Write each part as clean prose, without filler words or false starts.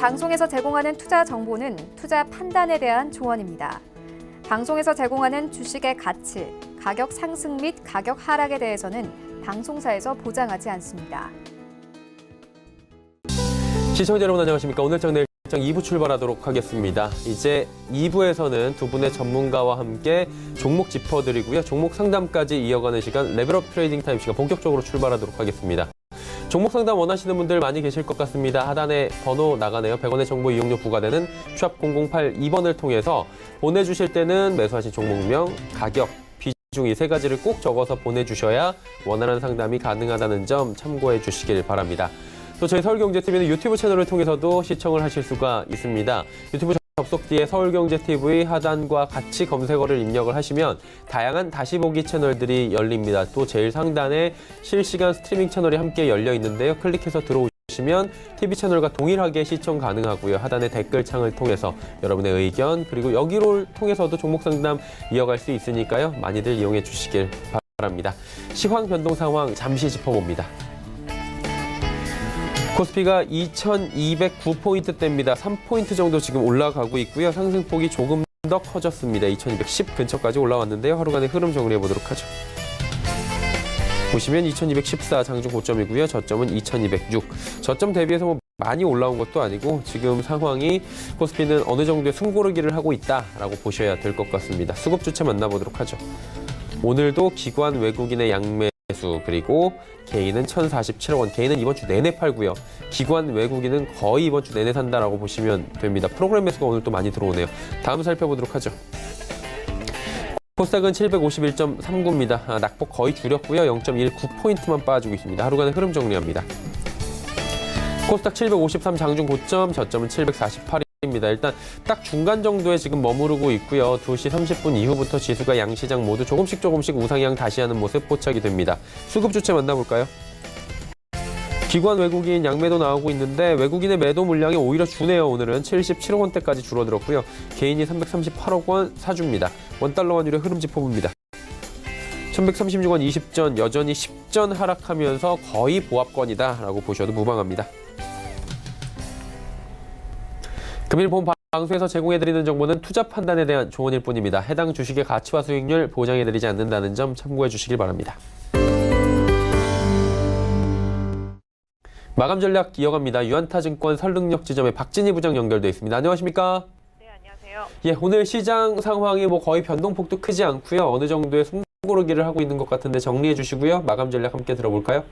방송에서 제공하는 투자 정보는 투자 판단에 대한 조언입니다. 방송에서 제공하는 주식의 가치, 가격 상승 및 가격 하락에 대해서는 방송사에서 보장하지 않습니다. 시청자 여러분 안녕하십니까? 오늘장 내일장 2부 출발하도록 하겠습니다. 이제 2부에서는 두 분의 전문가와 함께 종목 짚어드리고요. 종목 상담까지 이어가는 시간 레벨업 트레이딩 타임 시간 본격적으로 출발하도록 하겠습니다. 종목 상담 원하시는 분들 많이 계실 것 같습니다. 하단에 번호 나가네요. 100원의 정보 이용료 부과되는 샵 0082번을 통해서 보내주실 때는 매수하신 종목명, 가격, 비중 이 세 가지를 꼭 적어서 보내주셔야 원활한 상담이 가능하다는 점 참고해 주시길 바랍니다. 또 저희 서울경제TV는 유튜브 채널을 통해서도 시청을 하실 수가 있습니다. 유튜브 접속 뒤에 서울경제TV 하단과 같이 검색어를 입력을 하시면 다양한 다시 보기 채널들이 열립니다. 또 제일 상단에 실시간 스트리밍 채널이 함께 열려 있는데요. 클릭해서 들어오시면 TV 채널과 동일하게 시청 가능하고요. 하단의 댓글창을 통해서 여러분의 의견 그리고 여기를 통해서도 종목 상담 이어갈 수 있으니까요. 많이들 이용해 주시길 바랍니다. 시황 변동 상황 잠시 짚어봅니다. 코스피가 2209포인트대입니다. 3포인트 정도 지금 올라가고 있고요. 상승폭이 조금 더 커졌습니다. 2210 근처까지 올라왔는데요. 하루간의 흐름 정리해 보도록 하죠. 보시면 2214 장중 고점이고요. 저점은 2206. 저점 대비해서 뭐 많이 올라온 것도 아니고 지금 상황이 코스피는 어느 정도의 숨고르기를 하고 있다라고 보셔야 될 것 같습니다. 수급 주체 만나보도록 하죠. 오늘도 기관 외국인의 양매수 그리고 개인은 1,047억 원. 개인은 이번 주 내내 팔고요. 기관 외국인은 거의 이번 주 내내 산다라고 보시면 됩니다. 프로그램 매수가 오늘 또 많이 들어오네요. 다음 살펴보도록 하죠. 코스닥은 751.39입니다. 낙폭 거의 줄였고요. 0.19포인트만 빠지고 있습니다. 하루간의 흐름 정리합니다. 코스닥 753 장중 고점, 저점은 748입니다. 일단 딱 중간 정도에 지금 머무르고 있고요. 2시 30분 이후부터 지수가 양시장 모두 조금씩 우상향 다시 하는 모습 포착이 됩니다. 수급 주체 만나볼까요? 기관 외국인 양매도 나오고 있는데 외국인의 매도 물량이 오히려 주네요. 오늘은 77억 원대까지 줄어들었고요. 개인이 338억 원 사줍니다. 원달러 환율의 흐름 짚어봅니다. 1136원 20전 여전히 10전 하락하면서 거의 보합권이다라고 보셔도 무방합니다. 금일 본 방송에서 제공해드리는 정보는 투자 판단에 대한 조언일 뿐입니다. 해당 주식의 가치와 수익률 보장해드리지 않는다는 점 참고해 주시길 바랍니다. 마감 전략 이어갑니다. 유안타증권 설릉역 지점에 박진희 부장 연결돼 있습니다. 안녕하십니까? 네, 안녕하세요. 예, 오늘 시장 상황이 뭐 거의 변동폭도 크지 않고요. 어느 정도의 숨고르기를 하고 있는 것 같은데 정리해 주시고요. 마감 전략 함께 들어볼까요?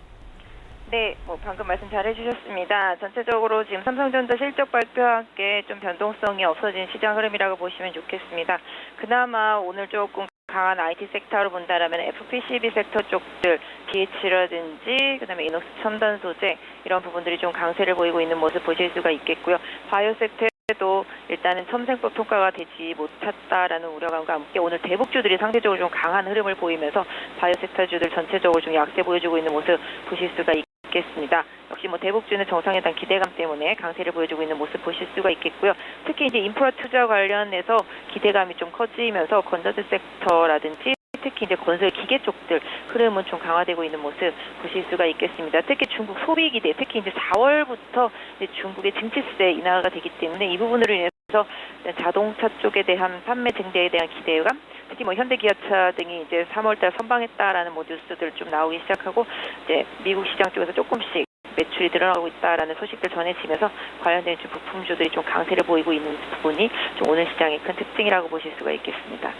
네, 방금 말씀 잘 해주셨습니다. 전체적으로 지금 삼성전자 실적 발표와 함께 좀 변동성이 없어진 시장 흐름이라고 보시면 좋겠습니다. 그나마 오늘 조금 강한 IT 섹터로 본다라면 FPCB 섹터 쪽들, BH라든지 그다음에 이녹스 첨단 소재 이런 부분들이 좀 강세를 보이고 있는 모습 보실 수가 있겠고요. 바이오 섹터도 일단은 첨생법 통과가 되지 못했다라는 우려감과 함께 오늘 대북주들이 상대적으로 좀 강한 흐름을 보이면서 바이오 섹터주들 전체적으로 좀 약세 보여주고 있는 모습 보실 수가 있겠습니다. 역시 대북주는 정상회담 기대감 때문에 강세를 보여주고 있는 모습 보실 수가 있겠고요. 특히 이제 인프라 투자 관련해서 기대감이 좀 커지면서 건설주 섹터라든지 특히 이제 건설 기계 쪽들 흐름은 좀 강화되고 있는 모습 보실 수가 있겠습니다. 특히 중국 소비 기대, 특히 이제 4월부터 이제 중국의 증치세 인하가 되기 때문에 이 부분으로 인해서 자동차 쪽에 대한 판매 증대에 대한 기대감, 특히 현대기아차 등이 이제 3월달 선방했다라는 뉴스들 좀 나오기 시작하고 이제 미국 시장 쪽에서 조금씩 매출이 늘어나고 있다라는 소식들 전해지면서 관련된 부품주들이 좀 강세를 보이고 있는 부분이 좀 오늘 시장의 큰 특징이라고 보실 수가 있겠습니다.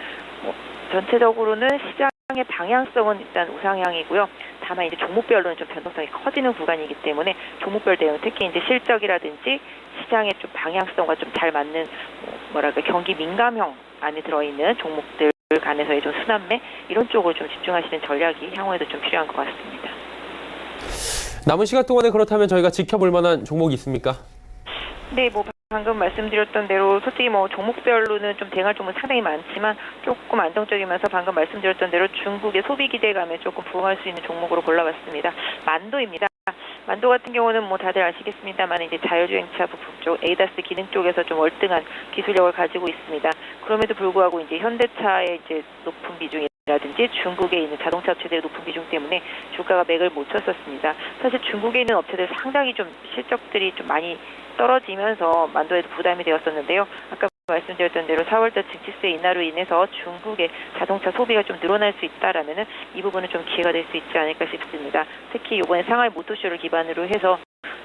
전체적으로는 시장의 방향성은 일단 우상향이고요. 다만 이제 종목별로는 좀 변동성이 커지는 구간이기 때문에 종목별 대응, 특히 이제 실적이라든지 시장의 좀 방향성과 좀 잘 맞는 경기 민감형 안에 들어있는 종목들 간에서의 좀 순환매 이런 쪽으로 좀 집중하시는 전략이 향후에도 좀 필요한 것 같습니다. 남은 시간 동안에 그렇다면 저희가 지켜볼 만한 종목이 있습니까? 네, 방금 말씀드렸던 대로 솔직히 종목별로는 좀 대응할 종목은 상당히 많지만 조금 안정적이면서 방금 말씀드렸던 대로 중국의 소비 기대감에 조금 부응할 수 있는 종목으로 골라봤습니다. 만도입니다. 만도 같은 경우는 다들 아시겠습니다만 이제 자율주행차 부품 쪽, ADAS 기능 쪽에서 좀 월등한 기술력을 가지고 있습니다. 그럼에도 불구하고 이제 현대차의 이제 높은 비중이 라든지 중국에 있는 자동차 업체들의 높은 비중 때문에 주가가 맥을 못 쳤었습니다. 사실 중국에 있는 업체들 상당히 좀 실적들이 좀 많이 떨어지면서 만도에도 부담이 되었었는데요. 아까 말씀드렸던 대로 4월달 증시세 인하로 인해서 중국의 자동차 소비가 좀 늘어날 수 있다라면은 이 부분은 좀 기회가 될 수 있지 않을까 싶습니다. 특히 이번에 상하이 모터쇼를 기반으로 해서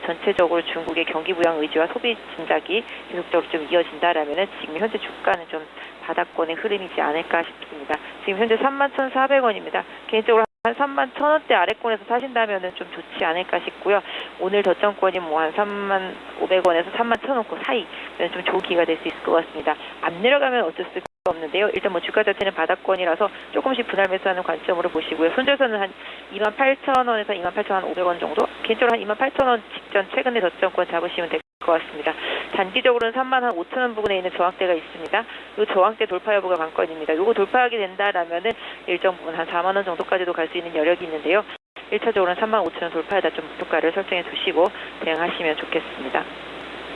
전체적으로 중국의 경기 부양 의지와 소비 진작이 계속적으로 좀 이어진다라면은 지금 현재 주가는 좀 바닥권의 흐름이지 않을까 싶습니다. 지금 현재 31,400원입니다. 개인적으로 한 31,000원대 아래권에서 사신다면은 좀 좋지 않을까 싶고요. 오늘 저점권이 뭐 한 3,500원에서 31,000원 사이면 좀 좋기가 될 수 있을 것 같습니다. 안 내려가면 어쩔 수 없는데요. 일단 뭐 주가 자체는 바닥권이라서 조금씩 분할 매수하는 관점으로 보시고요. 손절선은 한 28,000원에서 28,500원 정도? 개인적으로 한 28,000원 직전 최근에 저점권 잡으시면 될 것 같습니다. 단기적으로는 35,000원 부근에 있는 저항대가 있습니다. 이 저항대 돌파 여부가 관건입니다. 이거 돌파하게 된다라면은 일정 부분 한 4만 원 정도까지도 갈 수 있는 여력이 있는데요. 1차적으로는 35,000원 돌파에다 좀 목표가를 설정해 두시고 대응하시면 좋겠습니다.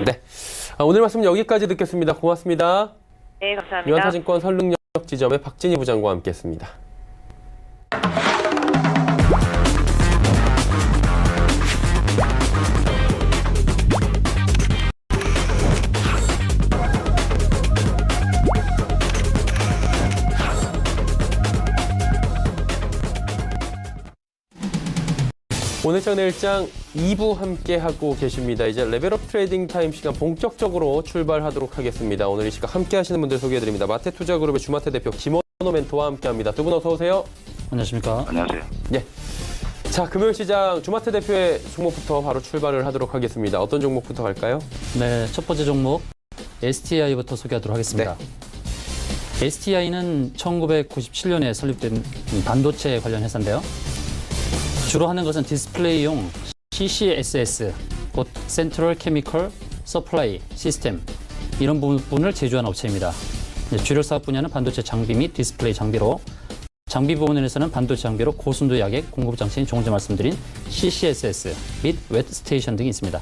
네. 오늘 말씀 여기까지 듣겠습니다. 고맙습니다. 네, 감사합니다. 유한사증권 설릉역 지점의 박진희 부장과 함께했습니다. 오늘장 내일장 2부 함께하고 계십니다. 이제 레벨업 트레이딩 타임 시간 본격적으로 출발하도록 하겠습니다. 오늘 이 시간 함께 하시는 분들 소개해드립니다. 마태투자그룹의 주마태 대표 김원호 멘토와 함께합니다. 두 분 어서 오세요. 안녕하십니까. 안녕하세요. 예. 자, 금요일 시장 주마태 대표의 종목부터 바로 출발을 하도록 하겠습니다. 어떤 종목부터 갈까요? 네, 첫 번째 종목 STI부터 소개하도록 하겠습니다. STI는 1997년에 설립된 반도체 관련 회사인데요. 주로 하는 것은 디스플레이용 CCSS, 곧 Central Chemical Supply System 이런 부분을 제조하는 업체입니다. 주력 사업 분야는 반도체 장비 및 디스플레이 장비로, 장비 부분에서는 반도체 장비로 고순도 약액 공급 장치인 조금 전 말씀드린 CCSS 및 웹스테이션 등이 있습니다.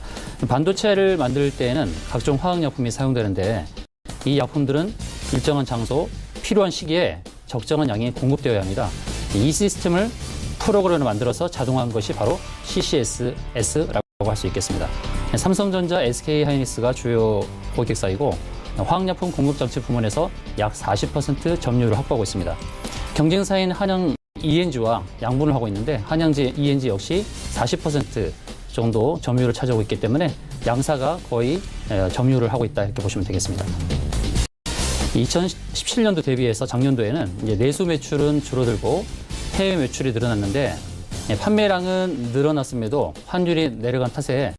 반도체를 만들 때에는 각종 화학약품이 사용되는데 이 약품들은 일정한 장소, 필요한 시기에 적정한 양이 공급되어야 합니다. 이 시스템을 프로그램을 만들어서 자동화한 것이 바로 CCSS라고 할 수 있겠습니다. 삼성전자, SK하이닉스가 주요 고객사이고 화학약품 공급장치 부문에서 약 40% 점유율을 확보하고 있습니다. 경쟁사인 한양 ENG와 양분을 하고 있는데 한양지 ENG 역시 40% 정도 점유율을 차지하고 있기 때문에 양사가 거의 점유율을 하고 있다 이렇게 보시면 되겠습니다. 2017년도 대비해서 작년도에는 이제 내수 매출은 줄어들고 해외 매출이 늘어났는데 판매량은 늘어났음에도 환율이 내려간 탓에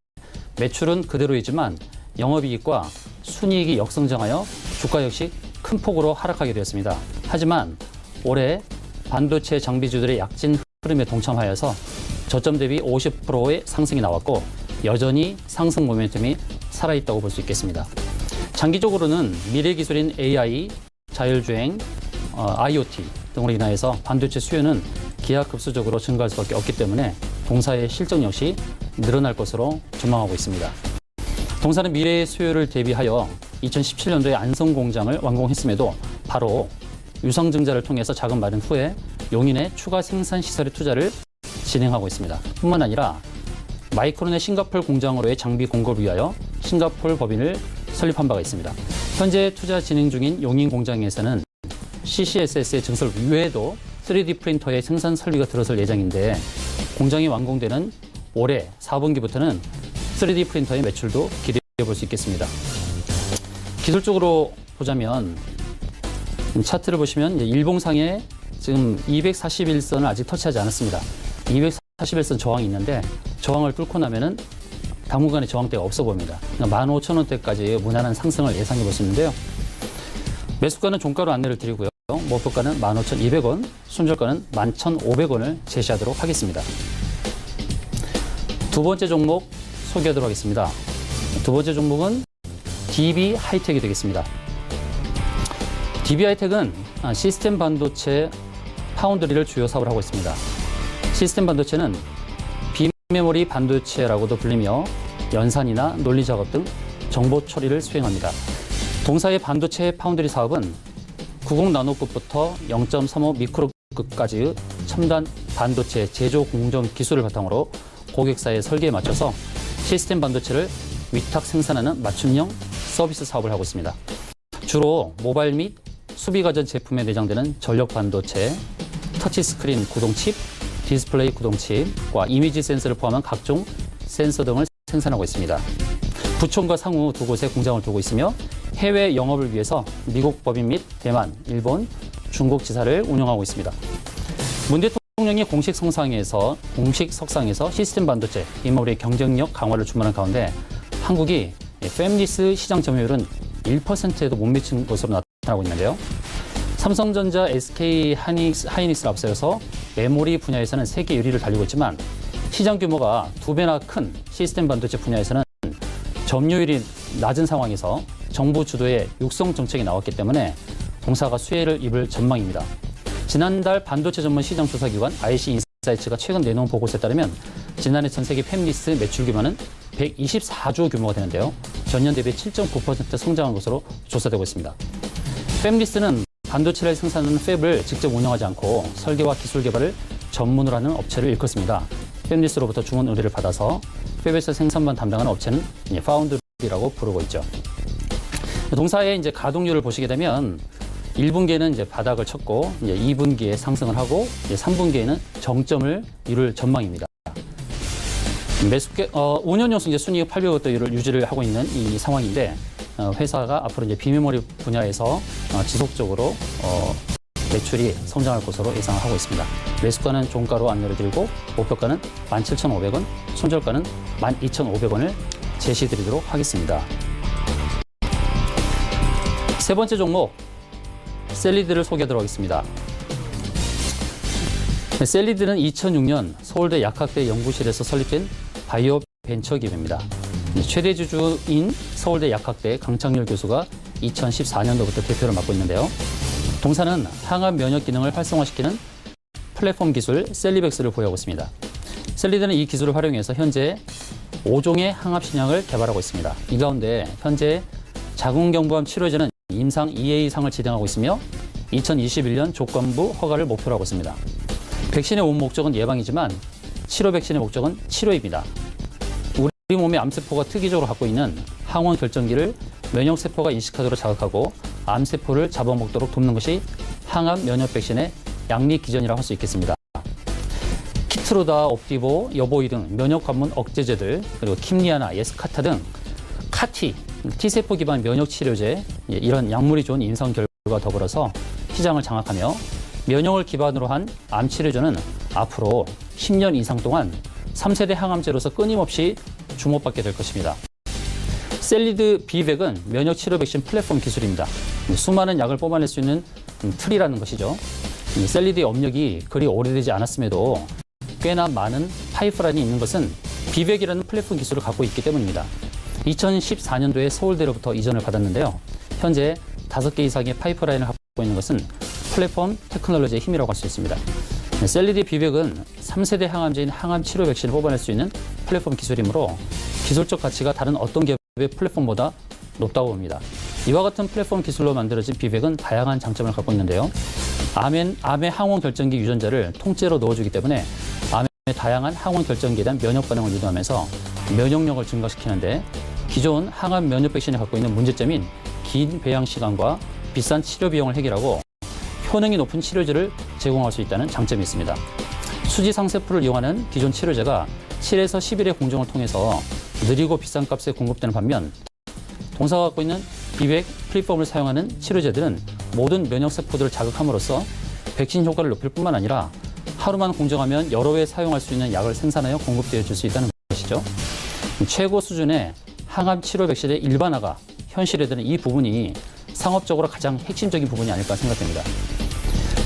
매출은 그대로이지만 영업이익과 순이익이 역성장하여 주가 역시 큰 폭으로 하락하게 되었습니다. 하지만 올해 반도체 장비주들의 약진 흐름에 동참하여서 저점 대비 50%의 상승이 나왔고 여전히 상승 모멘텀이 살아있다고 볼 수 있겠습니다. 장기적으로는 미래 기술인 AI, 자율주행, IoT 등으로 인하여서 반도체 수요는 기하급수적으로 증가할 수밖에 없기 때문에 동사의 실적 역시 늘어날 것으로 전망하고 있습니다. 동사는 미래의 수요를 대비하여 2017년도에 안성 공장을 완공했음에도 바로 유상증자를 통해서 자금 마련 후에 용인의 추가 생산 시설에 투자를 진행하고 있습니다. 뿐만 아니라 마이크론의 싱가포르 공장으로의 장비 공급을 위하여 싱가포르 법인을 설립한 바가 있습니다. 현재 투자 진행 중인 용인 공장에서는 CCSS의 증설 외에도 3D 프린터의 생산 설비가 들어설 예정인데 공장이 완공되는 올해 4분기부터는 3D 프린터의 매출도 기대해 볼 수 있겠습니다. 기술적으로 보자면 차트를 보시면 일봉상에 지금 241선을 아직 터치하지 않았습니다. 241선 저항이 있는데 저항을 뚫고 나면은 당분간의 저항대가 없어 보입니다. 15,000원대까지 무난한 상승을 예상해 볼 수 있는데요. 매수가는 종가로 안내를 드리고요. 목표가는 15,200원, 손절가는 11,500원을 제시하도록 하겠습니다. 두 번째 종목 소개하도록 하겠습니다. 두 번째 종목은 DB 하이텍이 되겠습니다. DB 하이텍은 시스템 반도체 파운드리를 주요 사업을 하고 있습니다. 시스템 반도체는 비메모리 반도체라고도 불리며 연산이나 논리 작업 등 정보 처리를 수행합니다. 동사의 반도체 파운드리 사업은 90나노급부터 0.35 끝까지 첨단 반도체 제조 공정 기술을 바탕으로 고객사의 설계에 맞춰서 시스템 반도체를 위탁 생산하는 맞춤형 서비스 사업을 하고 있습니다. 주로 모바일 및 수비가전 제품에 내장되는 전력 반도체, 터치스크린 구동칩, 디스플레이 구동칩과 이미지 센서를 포함한 각종 센서 등을 생산하고 있습니다. 부총과 상우 두 곳에 공장을 두고 있으며 해외 영업을 위해서 미국 법인 및 대만, 일본, 중국 지사를 운영하고 있습니다. 문 대통령이 공식 석상에서 시스템 반도체 임업의 경쟁력 강화를 주문한 가운데 한국이 팹리스 시장 점유율은 1%에도 못 미친 것으로 나타나고 있는데요. 삼성전자, SK 하이닉스를 앞서서 메모리 분야에서는 세계 1위를 달리고 있지만 시장 규모가 2배나 큰 시스템 반도체 분야에서는 점유율이 낮은 상황에서 정부 주도의 육성 정책이 나왔기 때문에 동사가 수혜를 입을 전망입니다. 지난달 반도체 전문 시장 조사기관 IC 인사이츠가 최근 내놓은 보고서에 따르면 지난해 전 세계 팹리스 매출 규모는 124조 규모가 되는데요. 전년 대비 7.9% 성장한 것으로 조사되고 있습니다. 팹리스는 반도체를 생산하는 팹을 직접 운영하지 않고 설계와 기술 개발을 전문으로 하는 업체를 일컫습니다. 팹리스로부터 주문 의뢰를 받아서 팹에서 생산만 담당하는 업체는 파운드리라고 부르고 있죠. 동사의 이제 가동률을 보시게 되면 1분기에는 이제 바닥을 쳤고 이제 2분기에 상승을 하고 이제 3분기에는 정점을 이룰 전망입니다. 매수계 5년 연속 이제 순이익 800억대를 유지를 하고 있는 이 상황인데 회사가 앞으로 이제 비메모리 분야에서 지속적으로 매출이 성장할 것으로 예상을 하고 있습니다. 매수가는 종가로 안내를 드리고 목표가는 17,500원, 손절가는 12,500원을 제시드리도록 하겠습니다. 세 번째 종목 셀리드를 소개하도록 하겠습니다. 셀리드는 2006년 서울대 약학대 연구실에서 설립된 바이오 벤처 기업입니다. 최대 주주인 서울대 약학대 강창렬 교수가 2014년도부터 대표를 맡고 있는데요. 동사는 항암 면역 기능을 활성화시키는 플랫폼 기술 셀리백스를 보유하고 있습니다. 셀리드는 이 기술을 활용해서 현재 5종의 항암 신약을 개발하고 있습니다. 이 가운데 현재 자궁경부암 치료제는 임상 2A상을 진행하고 있으며 2021년 조건부 허가를 목표로 하고 있습니다. 백신의 온 목적은 예방이지만 치료 백신의 목적은 치료입니다. 우리 몸의 암세포가 특이적으로 갖고 있는 항원 결정기를 면역세포가 인식하도록 자극하고 암세포를 잡아먹도록 돕는 것이 항암 면역 백신의 양리 기전이라고 할 수 있겠습니다. 키트로다, 옵디보, 여보이 등 면역 관문 억제제들, 그리고 킴리아나, 예스카타 등 카티, T세포 기반 면역 치료제, 이런 약물이 좋은 임상 결과 더불어서 시장을 장악하며 면역을 기반으로 한 암 치료제는 앞으로 10년 이상 동안 3세대 항암제로서 끊임없이 주목받게 될 것입니다. 셀리드 비백은 면역 치료 백신 플랫폼 기술입니다. 수많은 약을 뽑아낼 수 있는 틀이라는 것이죠. 이 셀리드의 업력이 그리 오래되지 않았음에도 꽤나 많은 파이프라인이 있는 것은 비백이라는 플랫폼 기술을 갖고 있기 때문입니다. 2014년도에 서울대로부터 이전을 받았는데요. 현재 5개 이상의 파이프라인을 갖고 있는 것은 플랫폼 테크놀로지의 힘이라고 할 수 있습니다. 셀리드 비백은 3세대 항암제인 항암 치료 백신을 뽑아낼 수 있는 플랫폼 기술이므로 기술적 가치가 다른 어떤 기업의 플랫폼보다 높다고 봅니다. 이와 같은 플랫폼 기술로 만들어진 비백은 다양한 장점을 갖고 있는데요. 암의 항원 결정기 유전자를 통째로 넣어주기 때문에 암의 다양한 항원 결정기에 대한 면역 반응을 유도하면서 면역력을 증가시키는데 기존 항암 면역 백신이 갖고 있는 문제점인 긴 배양 시간과 비싼 치료 비용을 해결하고 효능이 높은 치료제를 제공할 수 있다는 장점이 있습니다. 수지상세포를 이용하는 기존 치료제가 7에서 10일의 공정을 통해서 느리고 비싼 값에 공급되는 반면 동사가 갖고 있는 비백 플랫폼을 사용하는 치료제들은 모든 면역세포들을 자극함으로써 백신 효과를 높일 뿐만 아니라 하루만 공정하면 여러 회 사용할 수 있는 약을 생산하여 공급되어 줄 수 있다는 것이죠. 최고 수준의 항암 치료 백신의 일반화가 현실에 드는 이 부분이 상업적으로 가장 핵심적인 부분이 아닐까 생각됩니다.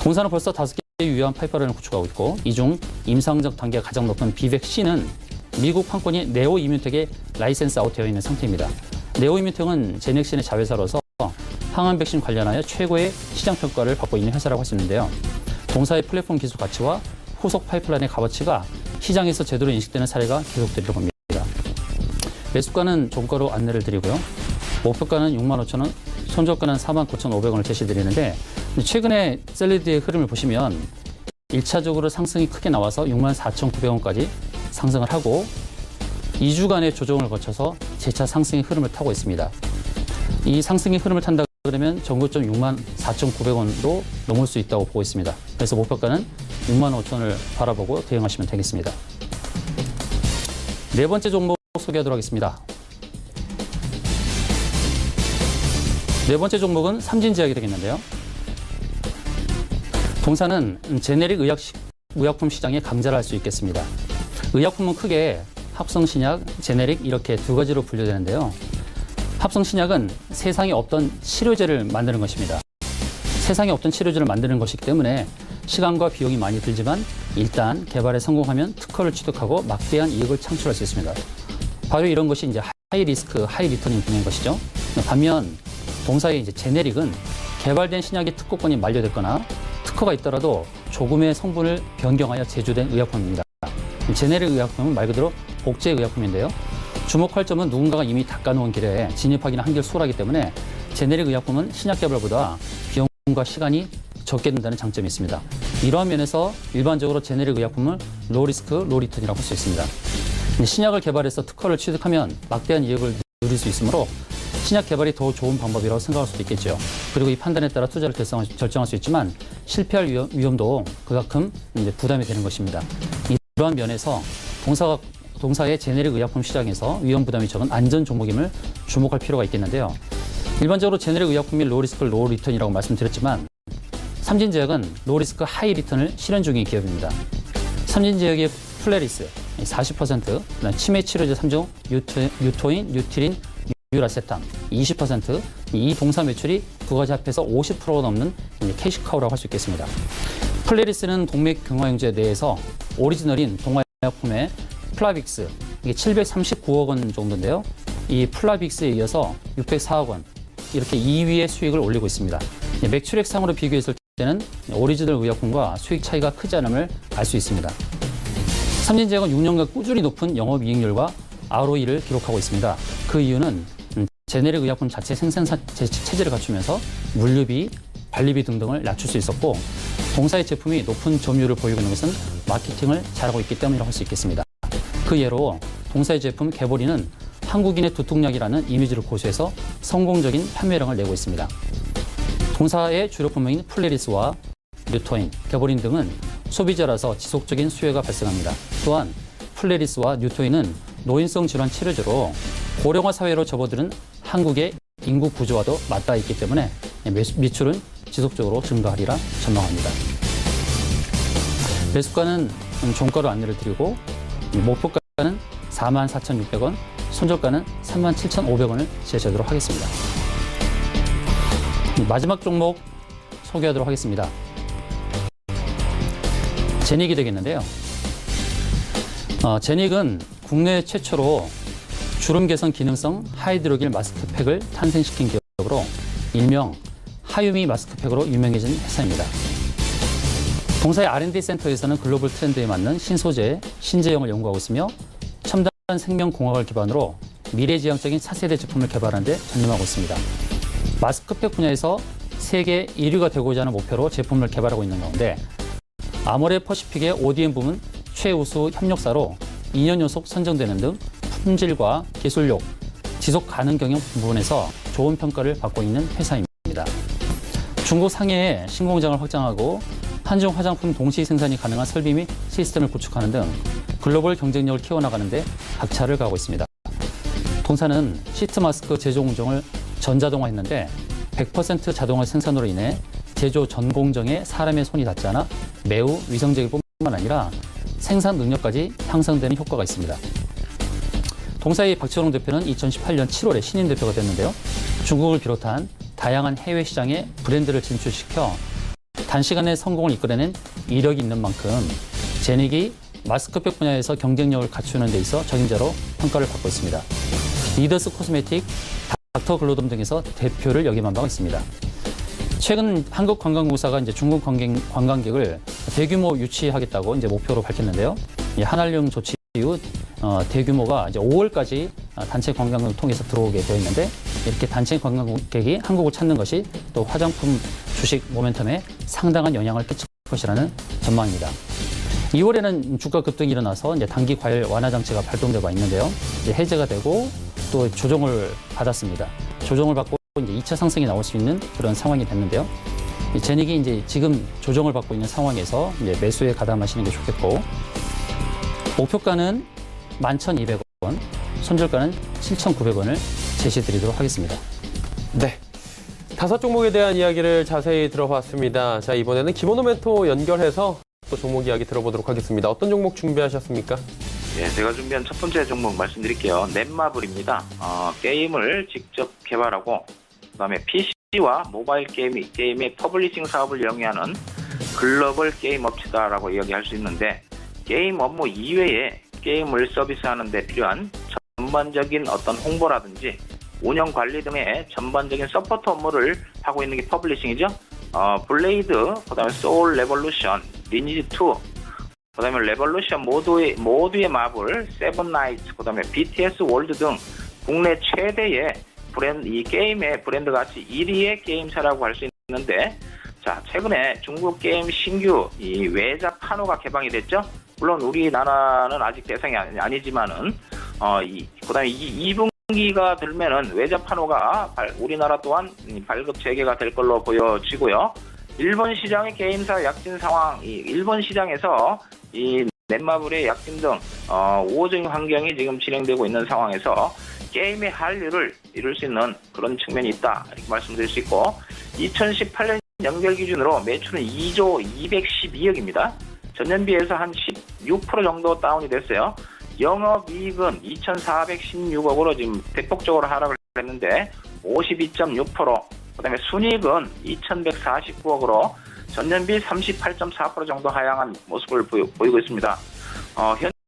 동사는 벌써 5개의 유효한 파이프라인을 구축하고 있고 이 중 임상적 단계가 가장 높은 비백C는 미국 판권이 네오이뮨텍에 라이센스 아웃되어 있는 상태입니다. 네오이뮨텍은 제넥신의 자회사로서 항암 백신 관련하여 최고의 시장 평가를 받고 있는 회사라고 할 수 있는데요. 동사의 플랫폼 기술 가치와 후속 파이프라인의 값어치가 시장에서 제대로 인식되는 사례가 계속되리로 봅니다. 매수가는 종가로 안내를 드리고요. 목표가는 65,000원, 손절가는 49,500원을 제시드리는데 최근에 셀리드의 흐름을 보시면 1차적으로 상승이 크게 나와서 64,900원까지 상승을 하고 2주간의 조정을 거쳐서 재차 상승의 흐름을 타고 있습니다. 이 상승의 흐름을 탄다 그러면 전고점 64,900원도 넘을 수 있다고 보고 있습니다. 그래서 목표가는 65,000원을 바라보고 대응하시면 되겠습니다. 네 번째 종목 소개하도록 하겠습니다. 네 번째 종목은 삼진제약이 되겠는데요. 동사는 제네릭 의약품 시장에 강자를 할 수 있겠습니다. 의약품은 크게 합성신약, 제네릭 이렇게 두 가지로 분류되는데요. 합성신약은 세상에 없던 치료제를 만드는 것입니다. 세상에 없던 치료제를 만드는 것이기 때문에 시간과 비용이 많이 들지만 일단 개발에 성공하면 특허를 취득하고 막대한 이익을 창출할 수 있습니다. 바로 이런 것이 이제 하이 리스크, 하이 리턴인 분야인 것이죠. 반면 동사의 이제 제네릭은 개발된 신약의 특허권이 만료됐거나 특허가 있더라도 조금의 성분을 변경하여 제조된 의약품입니다. 제네릭 의약품은 말 그대로 복제 의약품인데요. 주목할 점은 누군가가 이미 닦아놓은 길에 진입하기는 한결 수월하기 때문에 제네릭 의약품은 신약 개발보다 비용과 시간이 적게 든다는 장점이 있습니다. 이러한 면에서 일반적으로 제네릭 의약품을 로리스크, 로리턴이라고 할 수 있습니다. 신약을 개발해서 특허를 취득하면 막대한 이익을 누릴 수 있으므로 신약 개발이 더 좋은 방법이라고 생각할 수도 있겠죠. 그리고 이 판단에 따라 투자를 결정할 수 있지만 실패할 위험도 그만큼 이제 부담이 되는 것입니다. 이러한 면에서 동사의 제네릭 의약품 시장에서 위험 부담이 적은 안전 종목임을 주목할 필요가 있겠는데요. 일반적으로 제네릭 의약품이 로리스크, 로리턴이라고 말씀드렸지만 삼진제약은 로리스크, 하이 리턴을 실현 중인 기업입니다. 삼진제약의 플레리스 40%, 그다음 치매 치료제 3종, 유토인, 유티린, 유라세탐 20%, 이 동사 매출이 두 가지 합해서 50%가 넘는 캐시카우라고 할 수 있겠습니다. 플레리스는 동맥 경화용제 내에서 오리지널인 동화약품의 플라빅스, 이게 739억 원 정도인데요. 이 플라빅스에 이어서 604억 원, 이렇게 2위의 수익을 올리고 있습니다. 매출액상으로 비교했을 때는 오리지널 의약품과 수익 차이가 크지 않음을 알 수 있습니다. 삼진제약은 6년간 꾸준히 높은 영업이익률과 ROE를 기록하고 있습니다. 그 이유는 제네릭 의약품 자체 생산 체제를 갖추면서 물류비, 관리비 등등을 낮출 수 있었고 동사의 제품이 높은 점유율을 보이고 있는 것은 마케팅을 잘하고 있기 때문이라고 할 수 있겠습니다. 그 예로 동사의 제품 개보리는 한국인의 두통약이라는 이미지를 고수해서 성공적인 판매량을 내고 있습니다. 동사의 주력 품목인 플레리스와 뉴토인, 개보린 등은 소비자라서 지속적인 수요가 발생합니다. 또한 플레리스와 뉴토인은 노인성 질환 치료제로 고령화 사회로 접어드는 한국의 인구 구조와도 맞닿아 있기 때문에 매출은 지속적으로 증가하리라 전망합니다. 매수가는 종가로 안내를 드리고 목표가는 44,600원, 손절가는 37,500원을 제시하도록 하겠습니다. 마지막 종목 소개하도록 하겠습니다. 제닉이 되겠는데요. 제닉은 국내 최초로 주름 개선 기능성 하이드로길 마스크팩을 탄생시킨 기업으로 일명 하유미 마스크팩으로 유명해진 회사입니다. 동사의 R&D 센터에서는 글로벌 트렌드에 맞는 신소재, 신제형을 연구하고 있으며 첨단 생명공학을 기반으로 미래지향적인 차세대 제품을 개발하는 데 전념하고 있습니다. 마스크팩 분야에서 세계 1위가 되고자 하는 목표로 제품을 개발하고 있는 가운데 아모레 퍼시픽의 ODM 부문 최우수 협력사로 2년 연속 선정되는 등 품질과 기술력, 지속 가능 경영 부분에서 좋은 평가를 받고 있는 회사입니다. 중국 상해에 신공장을 확장하고 한중 화장품 동시 생산이 가능한 설비 및 시스템을 구축하는 등 글로벌 경쟁력을 키워나가는 데 박차를 가하고 있습니다. 동사는 시트 마스크 제조 공정을 전자동화했는데 100% 자동화 생산으로 인해 제조 전 공정에 사람의 손이 닿지 않아 매우 위생적일 뿐만 아니라 생산 능력까지 향상되는 효과가 있습니다. 동사의 박철웅 대표는 2018년 7월에 신임 대표가 됐는데요. 중국을 비롯한 다양한 해외 시장에 브랜드를 진출시켜 단시간에 성공을 이끌어낸 이력이 있는 만큼 제닉이 마스크팩 분야에서 경쟁력을 갖추는 데 있어 적임자로 평가를 받고 있습니다. 리더스 코스메틱, 닥터 글로덤 등에서 대표를 역임한 바가 있습니다. 최근 한국관광공사가 이제 중국 관광객을 대규모 유치하겠다고 이제 목표로 밝혔는데요. 한한령 조치 이후 대규모가 이제 5월까지 단체 관광을 통해서 들어오게 되어 있는데 이렇게 단체 관광객이 한국을 찾는 것이 또 화장품 주식 모멘텀에 상당한 영향을 끼칠 것이라는 전망입니다. 2월에는 주가 급등이 일어나서 이제 단기 과열 완화 장치가 발동되고 있는데요. 이제 해제가 되고 또 조정을 받았습니다. 조정을 받고 이제 2차 상승이 나올 수 있는 그런 상황이 됐는데요. 이 제닉이 이제 지금 조정을 받고 있는 상황에서 이제 매수에 가담하시는 게 좋겠고, 목표가는 11,200원, 손절가는 7,900원을 제시드리도록 하겠습니다. 네. 5종목에 대한 이야기를 자세히 들어봤습니다. 자, 이번에는 김원호 연결해서 또 종목 이야기 들어보도록 하겠습니다. 어떤 종목 준비하셨습니까? 예, 제가 준비한 첫 번째 종목 말씀드릴게요. 넷마블입니다. 게임을 직접 개발하고 그다음에 PC와 모바일 게임의 퍼블리싱 사업을 영위하는 글로벌 게임 업체다라고 이야기할 수 있는데, 게임 업무 이외에 게임을 서비스하는 데 필요한 전반적인 어떤 홍보라든지 운영 관리 등의 전반적인 서포트 업무를 하고 있는 게 퍼블리싱이죠. 블레이드, 그다음에 소울 레볼루션, 리니지2, 그다음에 레볼루션 모두의 마블, 세븐 나이츠, 그다음에 BTS 월드 등 국내 최대의 이 게임의 브랜드 가치 1위의 게임사라고 할 수 있는데, 자, 최근에 중국 게임 신규 이 외자 판호가 개방이 됐죠. 물론 우리나라는 아직 대상이 아니지만은 그다음에 2분기가 들면은 외자 판호가 우리나라 또한 발급 재개가 될 걸로 보여지고요. 일본 시장의 게임사 약진 상황, 일본 시장에서 이 넷마블의 약진 등 우호적인 환경이 지금 진행되고 있는 상황에서 게임의 한류를 이룰 수 있는 그런 측면이 있다, 이렇게 말씀드릴 수 있고, 2018년 연결 기준으로 매출은 2조 212억입니다. 전년비해서 한 16% 정도 다운이 됐어요. 영업이익은 2,416억으로 지금 대폭적으로 하락을 했는데 52.6%, 그다음에 순이익은 2,149억으로 전년비 38.4% 정도 하향한 모습을 보이고 있습니다.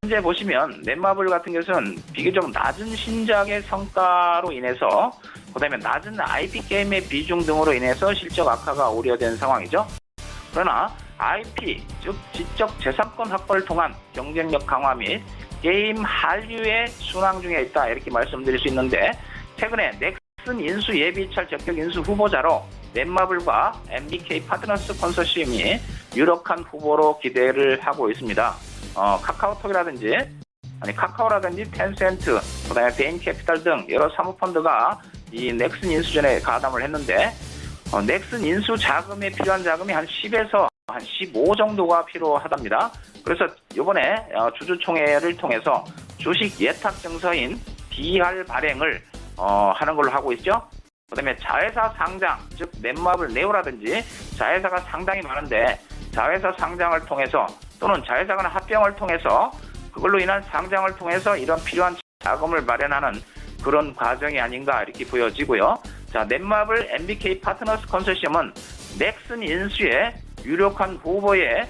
현재 보시면 넷마블 같은 경우는 비교적 낮은 신작의 성과로 인해서, 그다음에 낮은 IP 게임의 비중 등으로 인해서 실적 악화가 우려된 상황이죠. 그러나 IP, 즉 지적 재산권 확보를 통한 경쟁력 강화 및 게임 한류의 순항 중에 있다, 이렇게 말씀드릴 수 있는데, 최근에 넥슨 인수 예비찰 적격 인수 후보자로 넷마블과 MBK 파트너스 컨소시엄이 유력한 후보로 기대를 하고 있습니다. 카카오라든지 텐센트, 그다음에 베인캐피탈 등 여러 사모펀드가 이 넥슨 인수전에 가담을 했는데, 넥슨 인수 자금에 필요한 자금이 한 10에서 한 15 정도가 필요하답니다. 그래서 이번에 주주총회를 통해서 주식 예탁 증서인 DR 발행을 하는 걸로 하고 있죠. 그다음에 자회사 상장, 즉 넷마블 네오라든지 자회사가 상당히 많은데, 자회사 상장을 통해서 또는 자회사 간 합병을 통해서 그걸로 인한 상장을 통해서 이런 필요한 자금을 마련하는 그런 과정이 아닌가, 이렇게 보여지고요. 자, 넷마블 MBK 파트너스 컨소시엄은 넥슨 인수의 유력한 후보에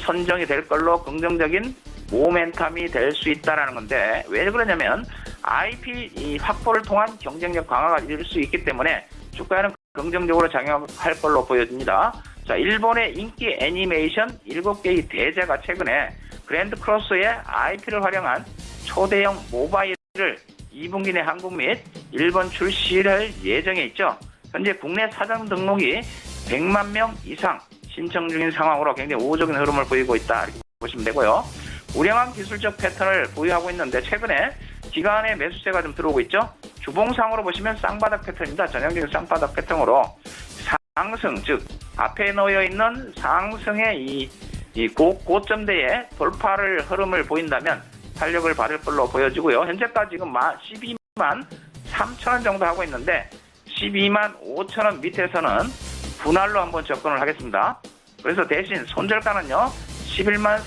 선정이 될 걸로 긍정적인 모멘텀이 될 수 있다라는 건데, 왜 그러냐면 IP 확보를 통한 경쟁력 강화가 이룰 수 있기 때문에 주가에는 긍정적으로 작용할 걸로 보여집니다. 자, 일본의 인기 애니메이션 7개의 대제가 최근에 그랜드 크로스의 IP를 활용한 초대형 모바일을 2분기 내 한국 및 일본 출시할 예정에 있죠. 현재 국내 사전 등록이 100만 명 이상 신청 중인 상황으로 굉장히 우호적인 흐름을 보이고 있다, 이렇게 보시면 되고요. 우량한 기술적 패턴을 보유하고 있는데, 최근에 기관의 매수세가 좀 들어오고 있죠. 주봉상으로 보시면 쌍바닥 패턴입니다. 전형적인 쌍바닥 패턴으로 상승, 즉 앞에 놓여 있는 상승의 이 고점대에 돌파를 흐름을 보인다면 탄력을 받을 걸로 보여지고요. 현재까지 지금 12만 3천원 정도 하고 있는데, 12만 5천원 밑에서는 분할로 한번 접근을 하겠습니다. 그래서 대신 손절가는요 11만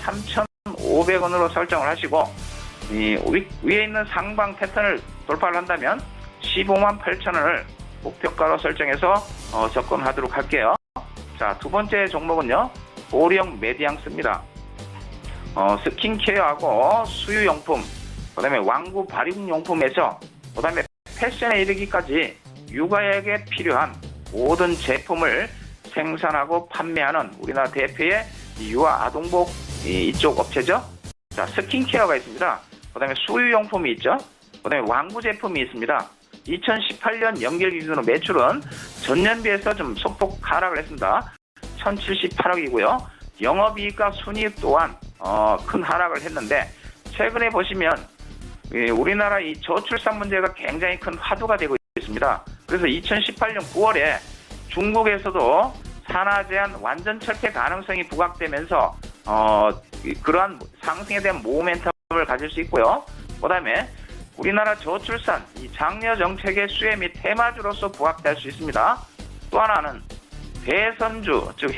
3,500원으로 설정을 하시고, 위에 있는 상방 패턴을 돌파를 한다면 15만 8천원을 목표가로 설정해서 접근하도록 할게요. 자, 두 번째 종목은요 보령 메디앙스입니다. 스킨케어하고 수유용품, 그다음에 왕구 발육용품에서 그다음에 패션에 이르기까지 육아에게 필요한 모든 제품을 생산하고 판매하는 우리나라 대표의 유아 아동복 이쪽 업체죠. 자, 스킨케어가 있습니다. 그다음에 수유용품이 있죠. 그다음에 왕구 제품이 있습니다. 2018년 연결 기준으로 매출은 전년 비해서 좀 소폭 하락을 했습니다. 1,078억이고요. 영업이익과 순이익 또한 큰 하락을 했는데, 최근에 보시면 우리나라 이 저출산 문제가 굉장히 큰 화두가 되고 있습니다. 그래서 2018년 9월에 중국에서도 산하 제한 완전 철폐 가능성이 부각되면서 그러한 상승에 대한 모멘텀을 가질 수 있고요. 그다음에 우리나라 저출산 이 장려 정책의 수혜 및 테마주로서 부각될 수 있습니다. 또 하나는 대선주, 즉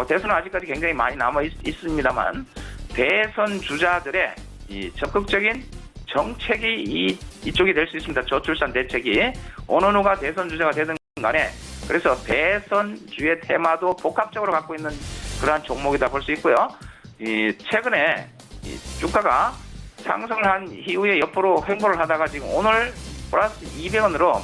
대선은 아직까지 굉장히 많이 남아 있습니다만 대선 주자들의 이 적극적인 정책이 이쪽이 될 수 있습니다. 저출산 대책이 어느 누가 대선 주자가 되든 간에, 그래서 대선주의 테마도 복합적으로 갖고 있는 그러한 종목이다 볼 수 있고요. 최근에 주가가 상승을 한 이후에 옆으로 횡보를 하다가 지금 오늘 플러스 200원으로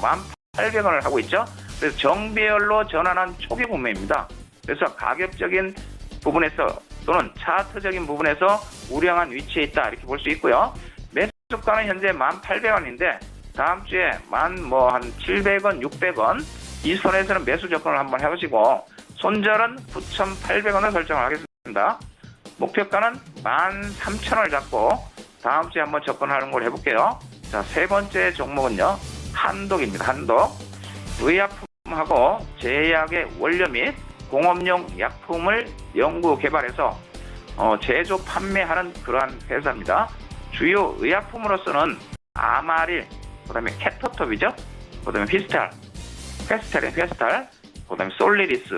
1,800원을 하고 있죠. 그래서 정배열로 전환한 초기 구매입니다. 그래서 가격적인 부분에서 또는 차트적인 부분에서 우량한 위치에 있다 이렇게 볼 수 있고요. 매수가는 현재 1,800원인데 다음 주에 한 700원, 600원 이 선에서는 매수 접근을 한번 해보시고, 손절은 9,800원을 설정을 하겠습니다. 목표가는 13,000원을 잡고 다음 주에 한번 접근하는 걸 해볼게요. 자, 세 번째 종목은요, 한독입니다. 한독. 의약품하고 제약의 원료 및 공업용 약품을 연구 개발해서 제조 판매하는 그러한 회사입니다. 주요 의약품으로서는 아마릴, 그다음에 케토톱이죠. 그다음에 페스탈, 그다음에 솔리리스.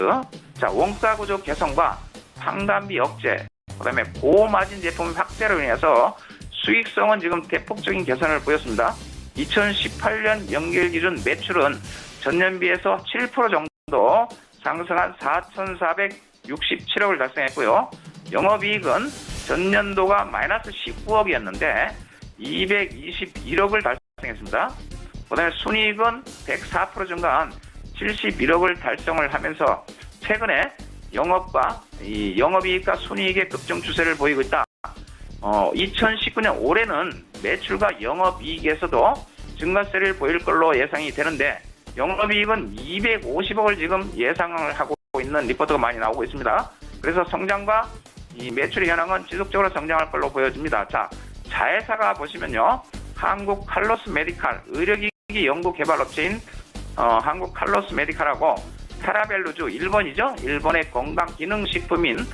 자, 원가 구조 개선과 판관비 억제, 그다음에 고마진 제품 확대로 인해서 수익성은 지금 대폭적인 개선을 보였습니다. 2018년 연결 기준 매출은 전년 비해서 7% 정도 상승한 4,467억을 달성했고요. 영업이익은 전년도가 마이너스 19억이었는데 221억을 달성했습니다. 그다음에 순이익은 104% 증가한 71억을 달성을 하면서 최근에 영업과 이 영업이익과 순이익의 급증 추세를 보이고 있다. 2019년 올해는 매출과 영업이익에서도 증가세를 보일 걸로 예상이 되는데, 영업이익은 250억을 지금 예상을 하고 있는 리포트가 많이 나오고 있습니다. 그래서 성장과 이 매출의 현황은 지속적으로 성장할 걸로 보여집니다. 자, 자회사가 보시면요, 한국 칼로스 메디칼 의료기기 연구 개발 업체인 한국 칼로스 메디칼하고 테라벨루즈, 일본이죠. 일본의 건강기능식품인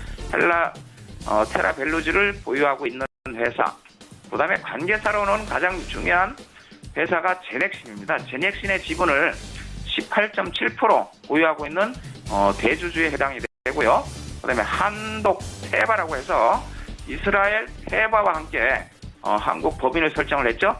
테라벨루즈를 보유하고 있는 회사. 그 다음에 관계사로는 가장 중요한 회사가 제넥신입니다. 제넥신의 지분을 18.7% 보유하고 있는 대주주에 해당이 되고요. 그 다음에 한독 테바라고 해서 이스라엘 테바와 함께 한국 법인을 설정을 했죠.